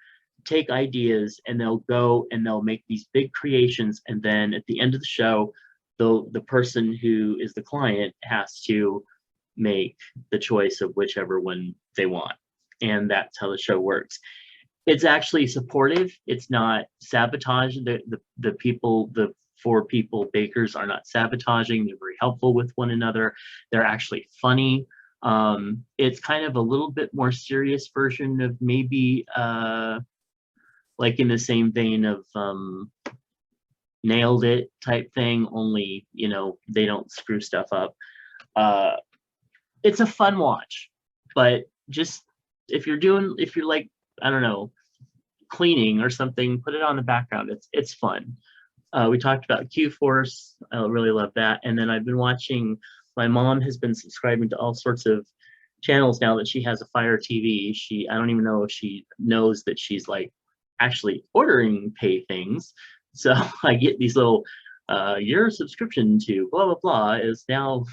take ideas and they'll make these big creations, and then at the end of the show, the person who is the client has to make the choice of whichever one they want. And that's how the show works. It's actually supportive. It's not sabotage. The people, the 4 people bakers are not sabotaging. They're very helpful with one another. They're actually funny. It's kind of a little bit more serious version of maybe like in the same vein of Nailed It type thing, only, you know, they don't screw stuff up. It's a fun watch, but just if you're like, I don't know, cleaning or something, put it on the background. It's fun. We talked about Q-Force. I really love that. And then I've been watching, my mom has been subscribing to all sorts of channels now that she has a Fire TV. I don't even know if she knows that she's like actually ordering pay things. So I get these little, your subscription to blah, blah, blah is now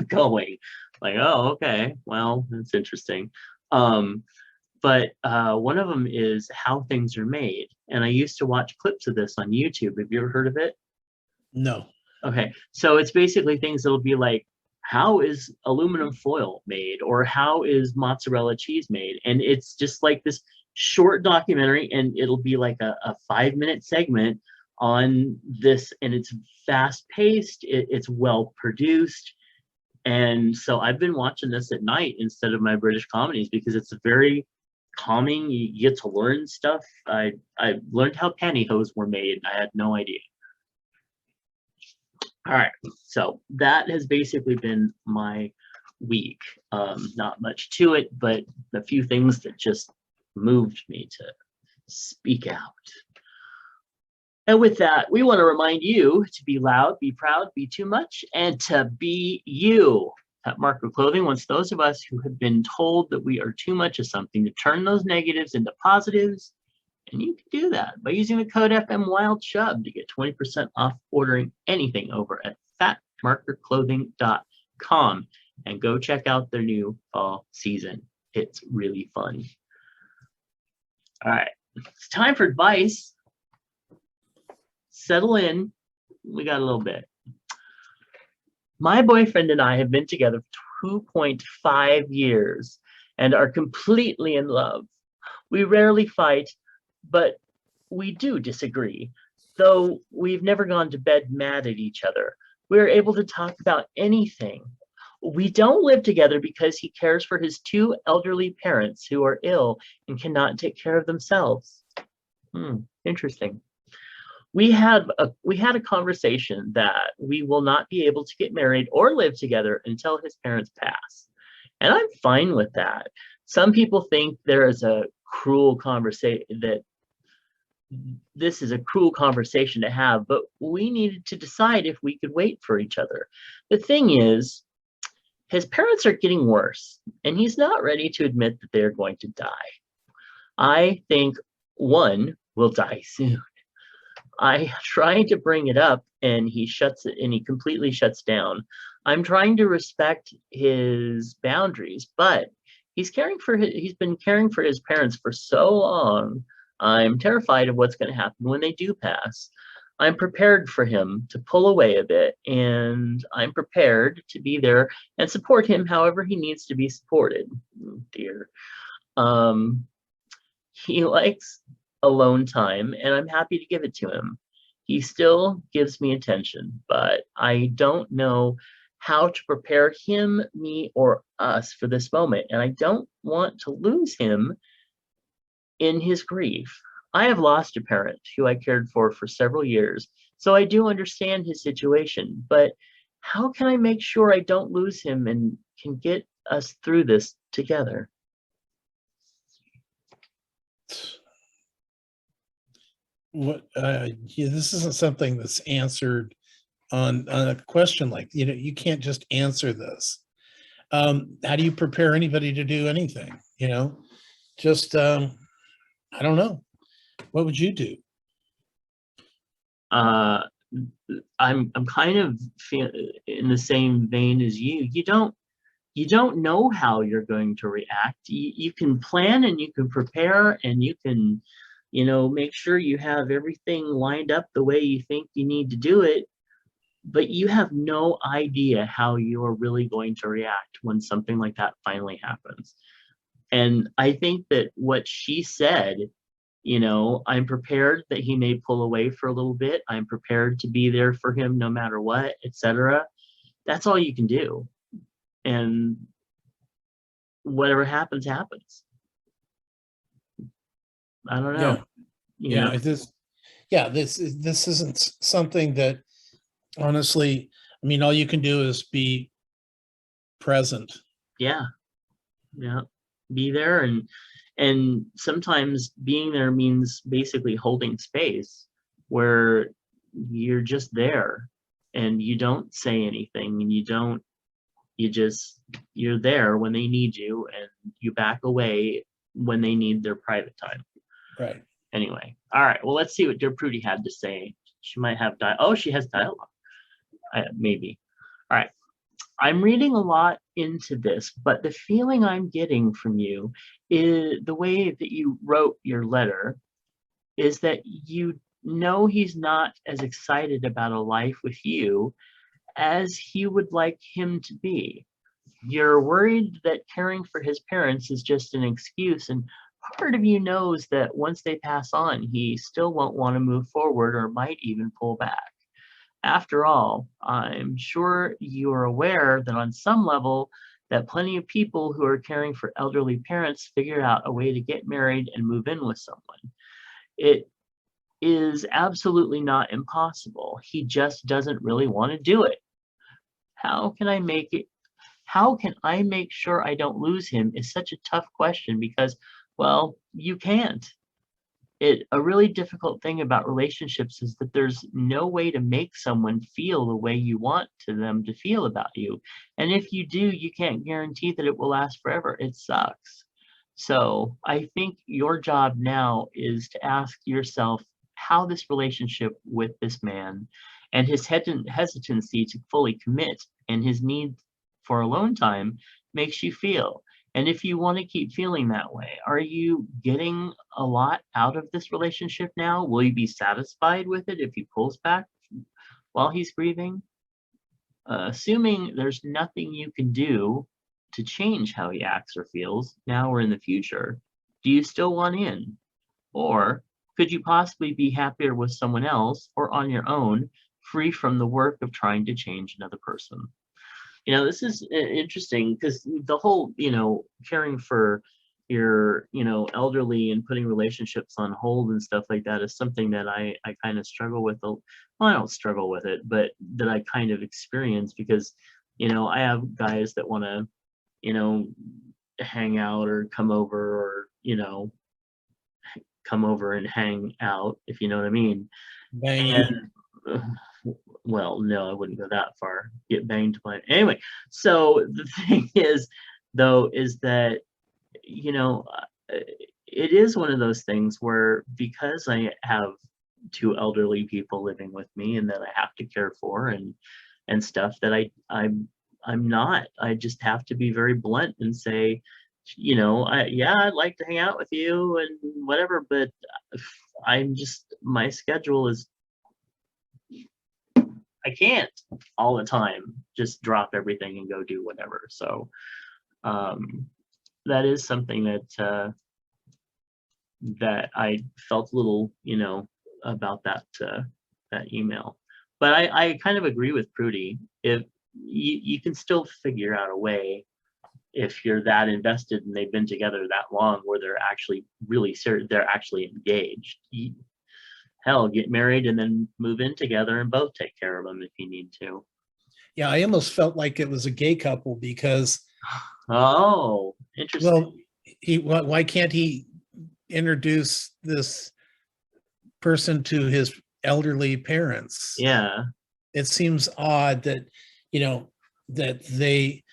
going. Like, oh, okay, well, that's interesting. But one of them is How Things Are Made. And I used to watch clips of this on YouTube. Have you ever heard of it? No. Okay, so it's basically things that'll be like, how is aluminum foil made? Or how is mozzarella cheese made? And it's just like this short documentary, and it'll be like a 5-minute segment on this, and it's fast paced, it's well produced. And so I've been watching this at night instead of my British comedies because it's very calming. You get to learn stuff. I learned how pantyhose were made. I had no idea. All right, so that has basically been my week. Not much to it, but a few things that just moved me to speak out. And with that, we want to remind you to be loud, be proud, be too much, and to be you. At Marker Clothing wants those of us who have been told that we are too much of something to turn those negatives into positives. And you can do that by using the code FMWildChub to get 20% off ordering anything over at fatmarkerclothing.com. And go check out their new fall season. It's really fun. All right, it's time for advice. Settle in. We got a little bit. My boyfriend and I have been together for 2.5 years and are completely in love. We rarely fight, but we do disagree. Though we've never gone to bed mad at each other, we are able to talk about anything. We don't live together because he cares for his 2 elderly parents who are ill and cannot take care of themselves. Interesting. We had a conversation that we will not be able to get married or live together until his parents pass. And I'm fine with that. Some people think there is a cruel conversation, that this is a cruel conversation to have, but we needed to decide if we could wait for each other. The thing is, his parents are getting worse, and he's not ready to admit that they're going to die. I think one will die soon. I try to bring it up, and he completely shuts down. I'm trying to respect his boundaries, but he's been caring for his parents for so long. I'm terrified of what's going to happen when they do pass. I'm prepared for him to pull away a bit, and I'm prepared to be there and support him however he needs to be supported. Oh, dear. He likes alone time, and I'm happy to give it to him. He still gives me attention, but I don't know how to prepare him, me, or us for this moment, and I don't want to lose him in his grief. I have lost a parent who I cared for several years, so I do understand his situation, but how can I make sure I don't lose him and can get us through this together? This isn't something that's answered on a question like, you can't just answer this. How do you prepare anybody to do anything? Just I don't know. What would you do? I'm kind of in the same vein as you. You don't know how you're going to react. You can plan and you can prepare and you can, make sure you have everything lined up the way you think you need to do it, but you have no idea how you're really going to react when something like that finally happens. And I think that what she said, I'm prepared that he may pull away for a little bit. I'm prepared to be there for him no matter what, etc. That's all you can do. And whatever happens, happens. I don't know. This isn't something that, honestly, all you can do is be present. Yeah. Be there, and sometimes being there means basically holding space where you're just there and you don't say anything and you're there when they need you and you back away when they need their private time. Right. Anyway. All right. Well, let's see what Dear Prudy had to say. She might have she has dialogue. Maybe. All right. I'm reading a lot into this, but the feeling I'm getting from you is the way that you wrote your letter is that he's not as excited about a life with you as he would like him to be. You're worried that caring for his parents is just an excuse and part of you knows that once they pass on, he still won't want to move forward or might even pull back. After all, I'm sure you are aware that on some level, that plenty of people who are caring for elderly parents figure out a way to get married and move in with someone. It is absolutely not impossible. He just doesn't really want to do it. How can I make it how can I make sure I don't lose him is such a tough question because, well, you can't. A really difficult thing about relationships is that there's no way to make someone feel the way you want to them to feel about you. And if you do, you can't guarantee that it will last forever. It sucks. So I think your job now is to ask yourself how this relationship with this man and his hesitancy to fully commit and his need for alone time makes you feel. And if you want to keep feeling that way, are you getting a lot out of this relationship now? Will you be satisfied with it if he pulls back while he's grieving? Assuming there's nothing you can do to change how he acts or feels now or in the future, do you still want in? Or could you possibly be happier with someone else or on your own, free from the work of trying to change another person? This is interesting because the whole, caring for your, elderly and putting relationships on hold and stuff like that is something that I kind of struggle with. Well, I don't struggle with it, but that I kind of experience because, I have guys that want to, hang out or come over or, come over and hang out, if you know what I mean. Bang you. And well, no, I wouldn't go that far. Get banged by anyway. So the thing is, though, is that it is one of those things where because I have two elderly people living with me and that I have to care for and stuff that I'm not. I just have to be very blunt and say, yeah, I'd like to hang out with you and whatever, but my schedule is I can't all the time just drop everything and go do whatever. So that is something that I felt a little, about that email. But I kind of agree with Prudy. If you can still figure out a way if you're that invested and they've been together that long where they're actually really serious, they're actually engaged. Hell, get married and then move in together and both take care of them if you need to. Yeah, I almost felt like it was a gay couple because, Oh, interesting. well, why can't he introduce this person to his elderly parents? Yeah. It seems odd that, that they,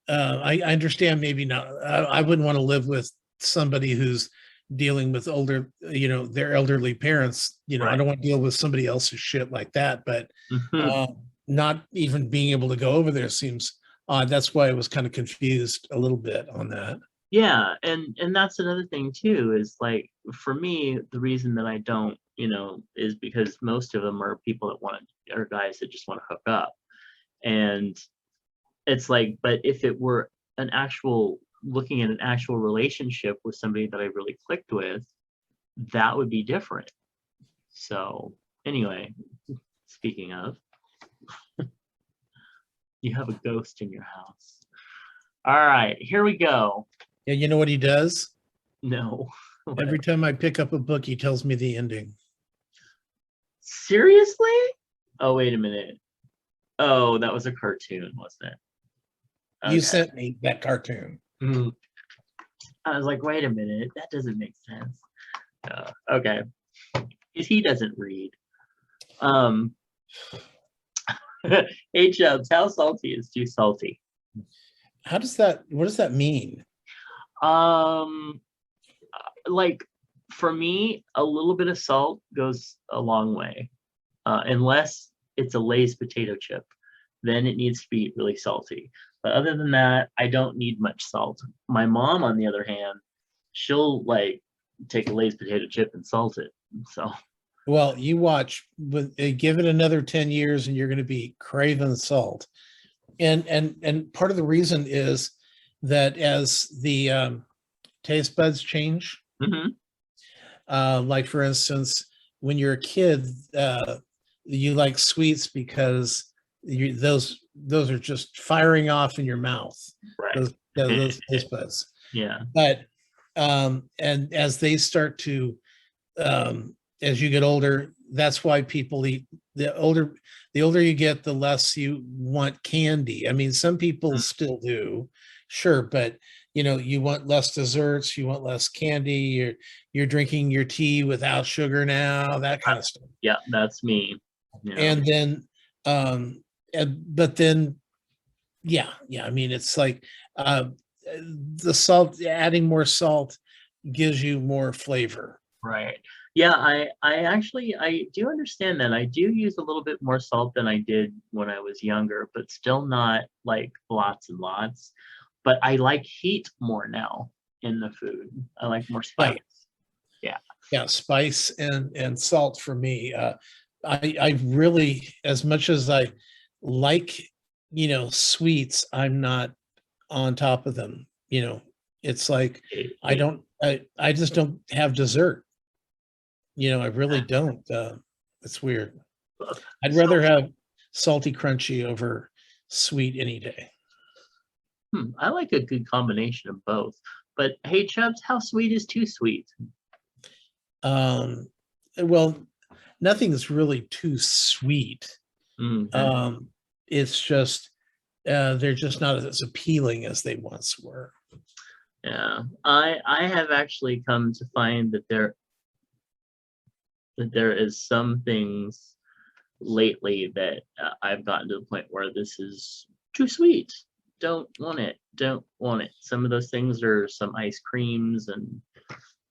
I understand maybe not, I wouldn't want to live with somebody who's dealing with older, their elderly parents. I Right. don't want to deal with somebody else's shit like that, but Mhm. not even being able to go over there seems odd. That's why I was kind of confused a little bit on that. Yeah, and that's another thing too, is like for me, the reason that I don't, is because most of them are people that are guys that just want to hook up. And it's like, but if it were looking at an actual relationship with somebody that I really clicked with, that would be different. So anyway, speaking of, you have a ghost in your house. All right, here we go. Yeah, you know what he does? No. Every time I pick up a book, he tells me the ending. Seriously? Oh, wait a minute. Oh, that was a cartoon, wasn't it? You Okay. sent me that cartoon. Mhm. I was like, wait a minute, that doesn't make sense. Okay. Because he doesn't read. Hey Chubs, how salty is too salty? What does that mean? Like for me, a little bit of salt goes a long way. Unless it's a Lay's potato chip, then it needs to be really salty. But other than that, I don't need much salt. My mom, on the other hand, she'll like take a Lay's potato chip and salt it. So Well, you watch, give it another 10 years and you're going to be craving salt. And part of the reason is that as the taste buds change, Hmm. Like for instance, when you're a kid, you like sweets because those are just firing off in your mouth. Right. Those taste buds. Yeah. But and as they start to as you get older, that's why people eat the older you get, the less you want candy. I mean, some people still do, sure, but you want less desserts, you want less candy, you're drinking your tea without sugar now, that kind of stuff. Yeah, that's me. Yeah. And then but then I mean, it's like uh the salt, adding more salt gives you more flavor. Right. Yeah, I actually I do understand that. I do use a little bit more salt than I did when I was younger, but still not like lots and lots. But I like heat more now in the food. I like more Yeah, spice. Yeah. yeah, spice and salt for me. I really, as much as I like, sweets, I'm not on top of them. It's like I just don't have dessert. I really don't. It's weird. I'd So, rather have salty crunchy over sweet any day. I like a good combination of both. But hey, Chubbs, how sweet is too sweet? Um, well, nothing's really too sweet. Mhm. Um, it's just they're just not as appealing as they once were. Yeah. I have actually come to find that there is some things lately that I've gotten to the point where this is too sweet. Don't want it. Don't want it. Some of those things are some ice creams and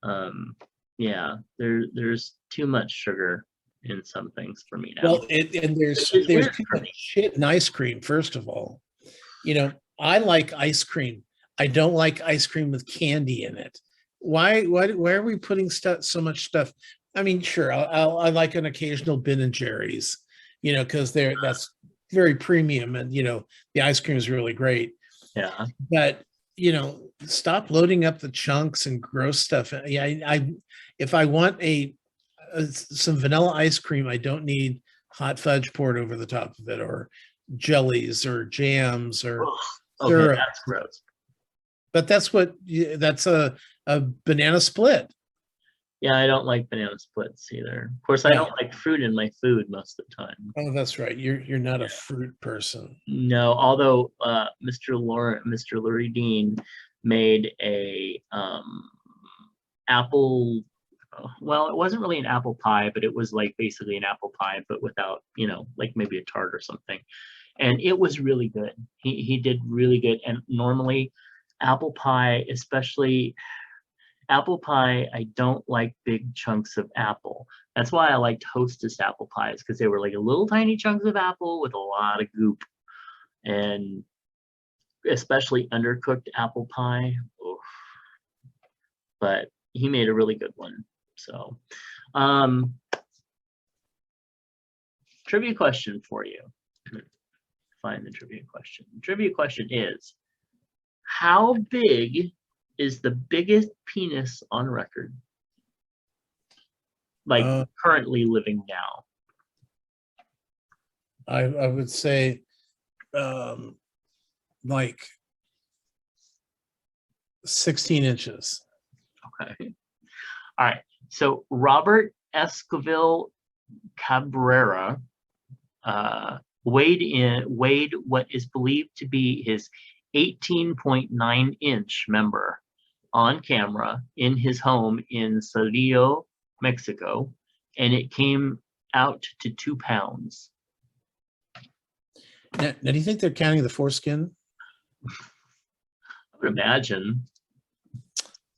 um yeah, there's too much sugar in some things for me now. Well, and there's Which is there's weird too for much me. shit in ice cream. First of all, I like ice cream. I don't like ice cream with candy in it. Why are we putting so much stuff? I mean, sure, I like an occasional Ben and Jerry's, because that's very premium, and the ice cream is really great. Yeah. But stop loading up the chunks and gross stuff. Yeah, if I want some vanilla ice cream, I don't need hot fudge poured over the top of it, or jellies, or jams, or Ugh. Okay, syrup. that's gross. But that's a banana split. Yeah, I don't like banana splits either. Of course, I Yeah. don't like fruit in my food most of the time. Oh, that's right. You're not a fruit person. No, although Mr. Lurie Dean made a apple. Well, it wasn't really an apple pie, but it was like basically an apple pie, but without, like maybe a tart or something. And it was really good. He did really good. And normally, apple pie, especially apple pie, I don't like big chunks of apple. That's why I liked Hostess apple pies, because they were like a little tiny chunks of apple with a lot of goop. And especially undercooked apple pie. Oof. But he made a really good one. So, um, trivia question for you. Find the trivia question. Trivia question is, how big is the biggest penis on record? Like Uh, currently living now? I would say um, like 16 inches. Okay. All right. So Robert Esquivel Cabrera weighed what is believed to be his 18.9-inch member on camera in his home in Saltillo, Mexico, and it came out to 2 pounds. Now, do you think they're counting the foreskin? I would imagine.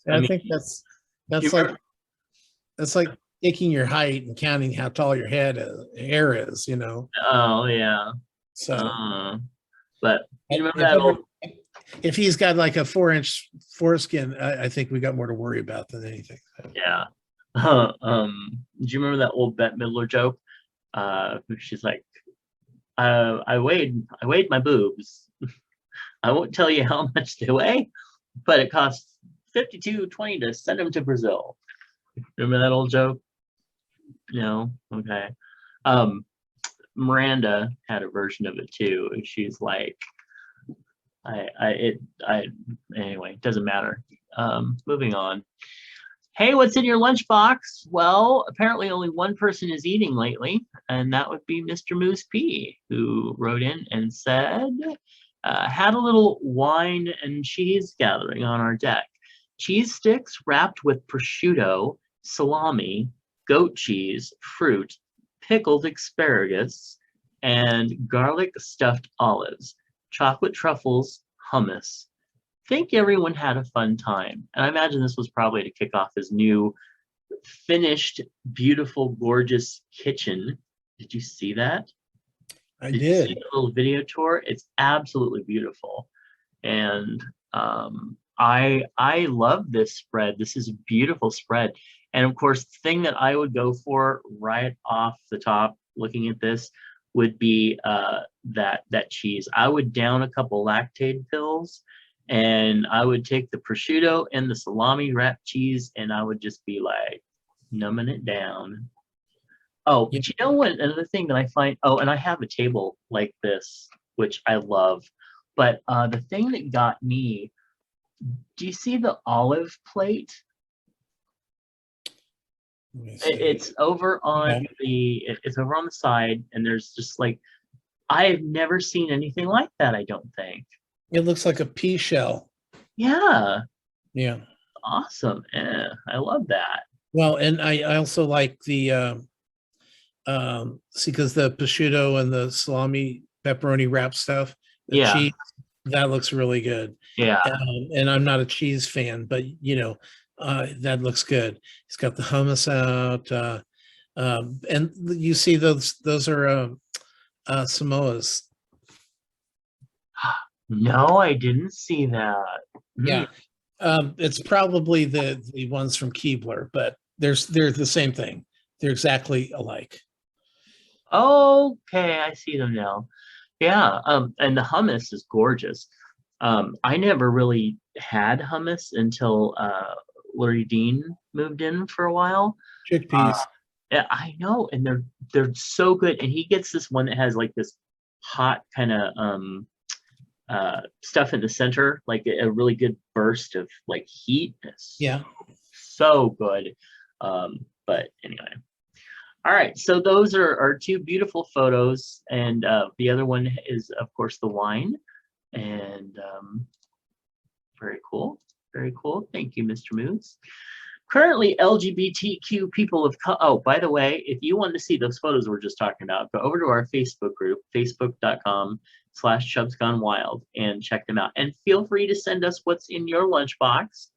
I mean, think do that's you like remember? taking your height and counting how tall your hair is. Oh yeah. So Uh, but you remember if that old? if he's got like a 4-inch foreskin, I think we got more to worry about than anything. Yeah. Do you remember that old Bette Midler joke? She's like, I weighed my boobs. I won't tell you how much they weigh, but it costs 52-20 to send him to Brazil. Remember that old joke? No? Okay. Miranda had a version of it too. She's like, anyway, it doesn't matter. Moving on. Hey, what's in your lunchbox? Well, apparently only one person is eating lately, and that would be Mr. Moose P, who wrote in and said, had a little wine and cheese gathering on our deck. Cheese sticks wrapped with prosciutto, salami, goat cheese, fruit, pickled asparagus, and garlic stuffed olives, chocolate truffles, hummus. Think everyone had a fun time. And I imagine this was probably to kick off his new finished, beautiful, gorgeous kitchen. Did you see that? I You did. see the little video tour? It's absolutely beautiful. And I love this spread. This is a beautiful spread. And of course, the thing that I would go for right off the top, looking at this, would be that cheese. I would down a couple lactate pills, and I would take the prosciutto and the salami wrapped cheese, and I would just be like numbing it down. Oh, Yeah. but you know what? Another thing that I find, oh, and I have a table like this, which I love. But the thing that got me, do you see the olive plate? It's over on it's over on the side, and there's just like, I have never seen anything like that, I don't think. It looks like a pea shell. Yeah, Yeah. awesome. I love that. Well, and I also like the see, because the prosciutto and the salami pepperoni wrap stuff, the Yeah, cheese, that looks really good. yeah, And I'm not a cheese fan, but that looks good. He's got the hummus out, and you see those are Samoas. no, I didn't see that. Yeah, it's probably the ones from Keebler, but they're the same thing. They're exactly alike. Okay, I see them now. Yeah, and the hummus is gorgeous. I never really had hummus until Lori Dean moved in for a while. Chickpeas. Yeah, I know, and they're so good. And he gets this one that has like this hot kind of stuff in the center, like a really good burst of like heat. It's Yeah. so good. But anyway. All right, so those are two beautiful photos, and the other one is, of course, the wine, and very cool, very cool. Thank you, Mr. Moose. Currently, LGBTQ people of oh, by the way, if you want to see those photos we're just talking about, go over to our Facebook group, facebook.com/Chubs Gone Wild, and check them out. And feel free to send us what's in your lunchbox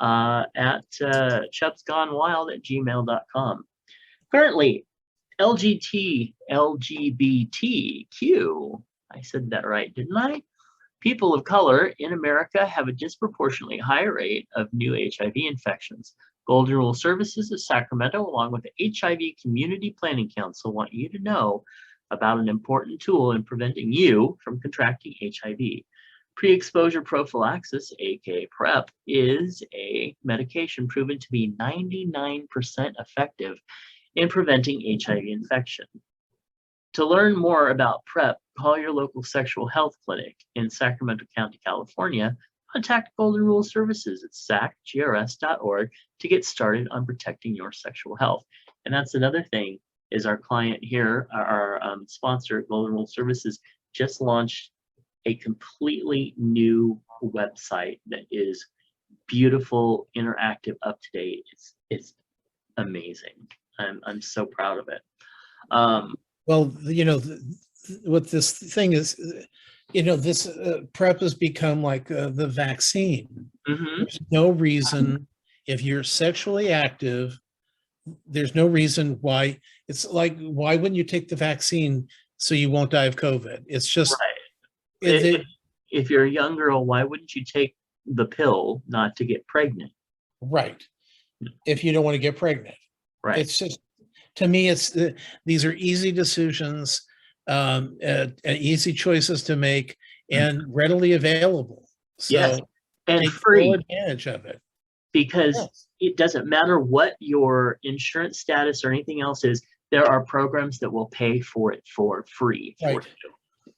at chubsgonewild@gmail.com. Currently, LGBTQ, I said that right, didn't I? People of color in America have a disproportionately high rate of new HIV infections. Golden Rule Services of Sacramento, along with the HIV Community Planning Council, want you to know about an important tool in preventing you from contracting HIV. Pre-exposure prophylaxis, aka PrEP, is a medication proven to be 99% effective in preventing HIV infection. To learn more about PrEP, call your local sexual health clinic in Sacramento County, California. Contact Golden Rule Services at sacgrs.org to get started on protecting your sexual health. And that's another thing, is our client here, our sponsor, Golden Rule Services, just launched a completely new website that is beautiful, interactive, up to date. It's amazing. I'm so proud of it. Well, what this thing is, this PrEP has become like the vaccine. There's no reason, if you're sexually active, there's no reason why. It's like, why wouldn't you take the vaccine so you won't die of COVID? It's just, right. If you're a young girl, why wouldn't you take the pill not to get pregnant? Right. If you don't want to get pregnant. Right. It's just, to me, these are easy decisions, easy choices to make, and readily available. So yes, and take free. full advantage of it. because Yes. it doesn't matter what your insurance status or anything else is. There are programs that will pay for it for free for Right. you.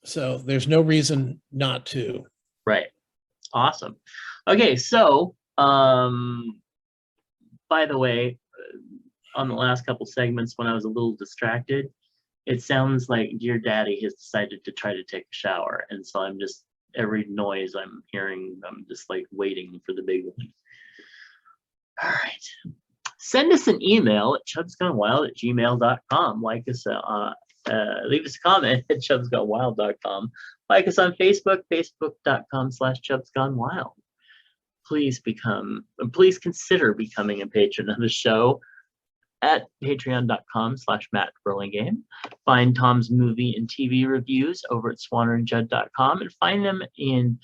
So there's no reason not to. Right. Awesome. Okay, so by the way, on the last couple segments when I was a little distracted, it sounds like Dear Daddy has decided to try to take a shower. And so I'm just, every noise I'm hearing, I'm just like waiting for the big one. All right. Send us an email at chubsgonewild@gmail.com. Like us, leave us a comment at chubsgonewild.com. Like us on Facebook, facebook.com/chubsgonewild. Please consider becoming a patron of the show at patreon.com/Matt Burlingame. Find Tom's movie and TV reviews over at swannerandjudd.com and find them in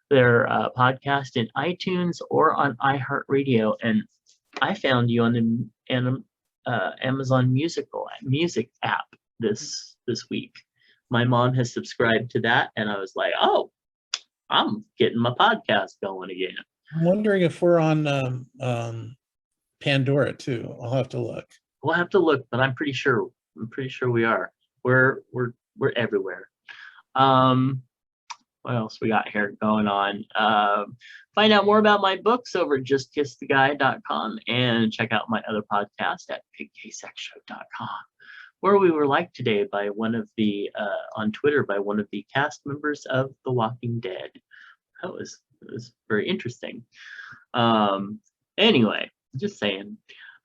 their podcast in iTunes or on iHeartRadio. And I found you on the Amazon music app this week. My mom has subscribed to that, and I was like, oh, I'm getting my podcast going again. I'm wondering if we're on Pandora too. I'll have to look. We'll have to look, but I'm pretty sure we are. We're everywhere. What else we got here going on? Find out more about my books over at justkisstheguy.com and check out my other podcast at pigksexshow.com, where we were liked today by one of the on Twitter by one of the cast members of The Walking Dead. It was very interesting. Anyway, just saying.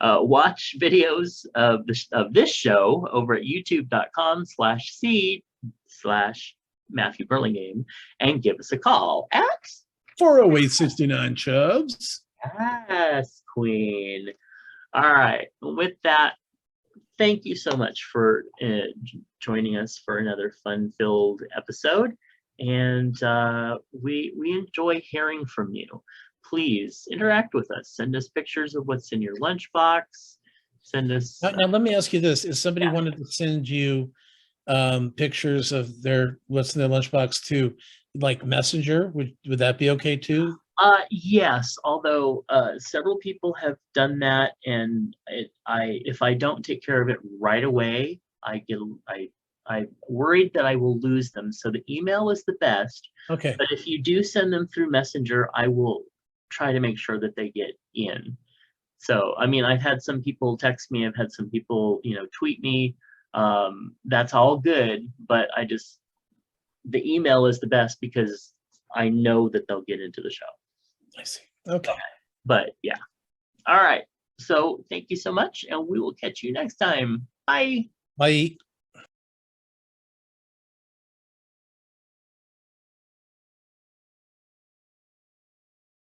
Watch videos of this show over at youtube.com/c/Matthew Burlingame and give us a call at 408-69 Chubs. Yes, Queen. All right. With that, thank you so much for joining us for another fun-filled episode. And we enjoy hearing from you. Please interact with us. Send us pictures of what's in your lunchbox. Send us. Now let me ask you this: if somebody wanted to send you pictures of what's in their lunchbox to, like, Messenger, would that be okay too? Yes, although several people have done that, and if I don't take care of it right away, I'm worried that I will lose them. So the email is the best. Okay. But if you do send them through Messenger, I will try to make sure that they get in. So, I mean, I've had some people text me. I've had some people, tweet me. That's all good. But the email is the best because I know that they'll get into the show. I see. Okay. But yeah. All right. So thank you so much. And we will catch you next time. Bye. Bye.